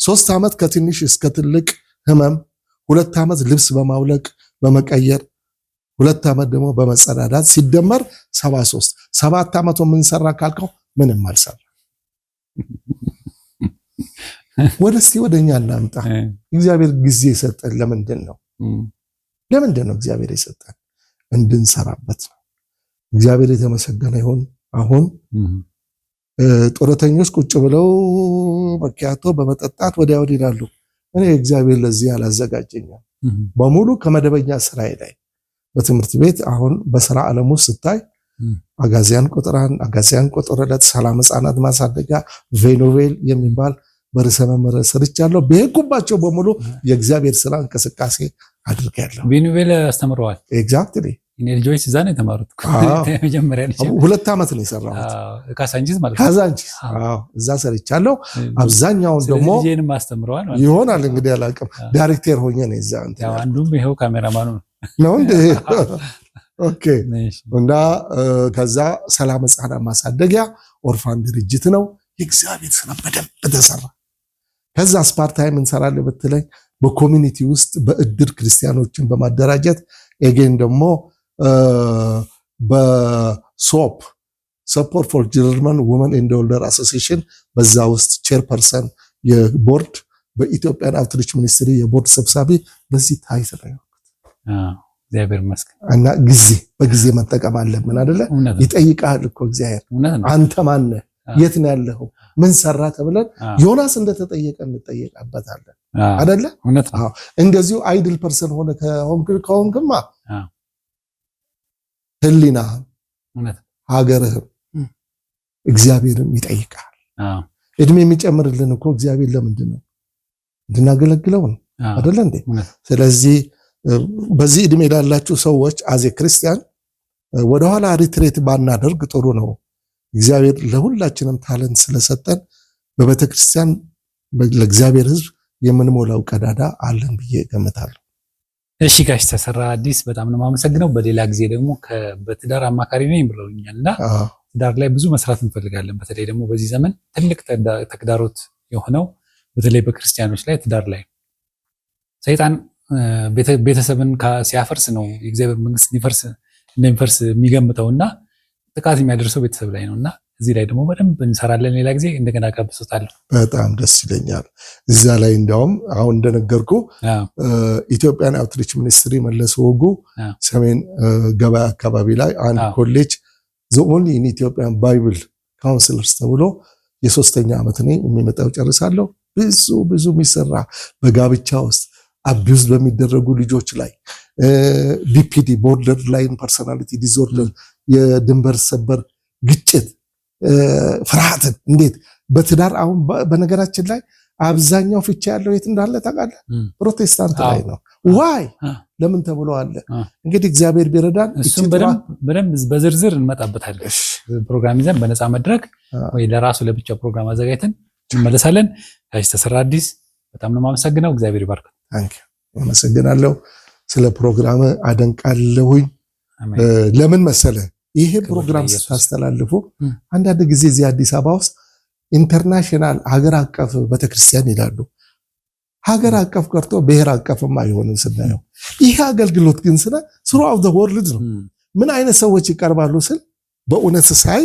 3 ዓመት ከትንሽ እስከ ትልቅ ህመም 2 ዓመት ልብስ በማውለቅ በመቀየር 2 ዓመት ደግሞ በመጸዳዳት ሲደመር 73 7 ዓመቱ ምን ሰራ ካልከው ምንም አልሰራ። ወደኛ እናምጣ። እግዚአብሔር ጊዜ የሰጠን ለምንድን ነው? ለምንድን ነው እግዚአብሔር የሰጠን? እንድንሰራበት ነው። እግዚአብሔር የተመሰገነ ይሁን። አሁን ጡረተኞች ቁጭ ብለው መኪያቶ በመጠጣት ወዲያ ወዲህ ይላሉ። እኔ እግዚአብሔር ለዚህ አላዘጋጀኝም። በሙሉ ከመደበኛ ስራዬ ላይ በትምህርት ቤት አሁን በስራ ዓለም ውስጥ ስታይ አጋዚያን ቁጥር 1 አጋዚያን ቁጥር 2 ሰላም ህጻናት ማሳደጊያ ቬኖቬል የሚባል በርዕሰ መምህር ሰርቻለሁ። በሄድኩባቸው በሙሉ የእግዚአብሔር ስራ እንቅስቃሴ አድርጌያለሁ። ቬኖቬል አስተምረዋል። ኤግዛክትሊ እኔ ልጆች እዛ ነው የተማሩት። መጀመሪያ ልጅ 2 ዓመት ነው የሰራሁት። ካዛንቺስ ማለት ነው። ካዛንቺስ እዛ ሰርቻለሁ። አብዛኛውን ደግሞ ልጄንም አስተምረዋል ማለት ይሆናል እንግዲህ አላውቅም። ዳይሬክተር ሆኜ ነው እዛ ያው አንዱም ይሄው ካሜራማኑ ነው እንዴ? ኦኬ። እና ከዛ ሰላም ህጻናት ማሳደጊያ ኦርፋን ድርጅት ነው። የእግዚአብሔር ስራ በደንብ ተሰራ። ከዛ ስፓርታይም እንሰራለን ብትለኝ በኮሚኒቲ ውስጥ በእድር ክርስቲያኖችን በማደራጀት ኤጌን ደግሞ በሶፕ ሰፖርት ፎር ጀርመን ውመን ኤንድ ኦልደር አሶሲዬሽን በዛ ውስጥ ቼርፐርሰን የቦርድ በኢትዮጵያን አውትሪች ሚኒስትሪ የቦርድ ሰብሳቢ በዚህ ታይት ነው። እግዚአብሔር ይመስገን። እና በጊዜ መጠቀም አለብን አይደለ? ይጠይቃል እኮ እግዚአብሔር። አንተ ማን ነህ? የት ነው ያለኸው? ምን ሰራ ተብለን ዮናስ እንደተጠየቀ እንጠየቃበታለን አይደለ? እንደዚሁ አይድል ፐርሰን ሆነ ከሆንክማ ህሊና ሀገርህም እግዚአብሔርም ይጠይቃል። እድሜ የሚጨምርልን እኮ እግዚአብሔር ለምንድን ነው? እንድናገለግለው ነው አይደለ እንዴ? ስለዚህ በዚህ እድሜ ላላችሁ ሰዎች አዜ ክርስቲያን ወደኋላ ሪትሬት ባናደርግ ጥሩ ነው። እግዚአብሔር ለሁላችንም ታለንት ስለሰጠን በቤተክርስቲያን ለእግዚአብሔር ሕዝብ የምንሞላው ቀዳዳ አለን ብዬ ገምታለሁ። እሺ ጋሽ ተሰራ አዲስ በጣም ነው የማመሰግነው። በሌላ ጊዜ ደግሞ በትዳር አማካሪ ነኝ ብለውኛልና ትዳር ላይ ብዙ መስራት እንፈልጋለን። በተለይ ደግሞ በዚህ ዘመን ትልቅ ተግዳሮት የሆነው በተለይ በክርስቲያኖች ላይ ትዳር ላይ ሰይጣን ቤተሰብን ሲያፈርስ ነው የእግዚአብሔር መንግስት እንደሚፈርስ የሚገምተውና ጥቃት የሚያደርሰው ቤተሰብ ላይ ነውና እዚህ ላይ ደግሞ በደንብ እንሰራለን። ሌላ ጊዜ እንደገና ጋብዞታለሁ። በጣም ደስ ይለኛል። እዛ ላይ እንዲያውም አሁን እንደነገርኩ ኢትዮጵያን አውትሪች ሚኒስትሪ መለስ ወጉ ሰሜን ገበያ አካባቢ ላይ አንድ ኮሌጅ ዘ ኦንሊ ኢን ኢትዮጵያን ባይብል ካውንስለርስ ተብሎ የ3ኛ ዓመት እኔ የሚመጣው ጨርሳለሁ። ብዙ የሚሰራ በጋብቻ ውስጥ አቢዩዝ በሚደረጉ ልጆች ላይ ቢፒዲ ቦርደር ላይን ፐርሶናሊቲ ዲስኦርደር የድንበር ሰበር ግጭት ፍርሃትን እንዴት በትዳር አሁን በነገራችን ላይ አብዛኛው ፍቻ ያለው የት እንዳለ ታውቃለህ? ፕሮቴስታንት ላይ ነው። ዋይ ለምን ተብሎ አለ እንግዲህ እግዚአብሔር ቢረዳን እሱም በደንብ በዝርዝር እንመጣበታለን። ፕሮግራም ይዘን በነፃ መድረክ ወይ ለራሱ ለብቻ ፕሮግራም አዘጋጅተን እንመለሳለን። ጋሽ ተሰራ አዲስ በጣም ነው የማመሰግነው። እግዚአብሔር ይባርክ። ታንኪ አመሰግናለሁ። ስለ ፕሮግራም አደንቃለሁኝ። ለምን መሰለ ይሄ ፕሮግራም ስታስተላልፉ አንዳንድ ጊዜ እዚህ አዲስ አበባ ውስጥ ኢንተርናሽናል ሀገር አቀፍ ቤተክርስቲያን ይላሉ። ሀገር አቀፍ ቀርቶ ብሔር አቀፍም አይሆንም ስናየው። ይሄ አገልግሎት ግን ስሩአውት ዘ ወርልድ ነው። ምን አይነት ሰዎች ይቀርባሉ ስል በእውነት ሳይ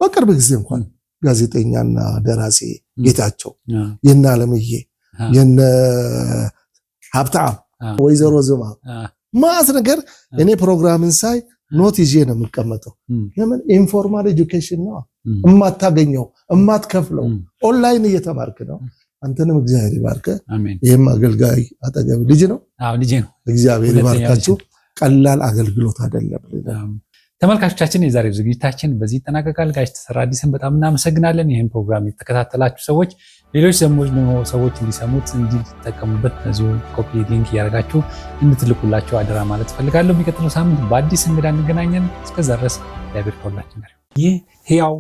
በቅርብ ጊዜ እንኳን ጋዜጠኛና ደራሲ ጌታቸው የነ አለምዬ የነ ሀብታም ወይዘሮ ዝማ ማስ ነገር እኔ ፕሮግራምን ሳይ ኖት ይዤ ነው የምቀመጠው። ለምን ኢንፎርማል ኤጁኬሽን ነው እማታገኘው እማትከፍለው ኦንላይን እየተማርክ ነው። አንተንም እግዚአብሔር ይባርክ። ይሄም አገልጋይ አጠገብ ልጅ ነው። እግዚአብሔር ይባርካችሁ። ቀላል አገልግሎት አይደለም። ተመልካቾቻችን የዛሬው ዝግጅታችን በዚህ ይጠናቀቃል። ጋሽ ተሰራ አዲስን በጣም እናመሰግናለን። ይህን ፕሮግራም የተከታተላችሁ ሰዎች ሌሎች ሰዎች እንዲሰሙት እንዲጠቀሙበት እዚሁ ኮፒ ሊንክ እያደረጋችሁ እንድትልኩላቸው አደራ ማለት ፈልጋለሁ። የሚቀጥለው ሳምንት በአዲስ እንግዳ እንገናኛለን። እስከዛ ድረስ እግዚአብሔር ከሁላችን ጋር ይህ ሕያው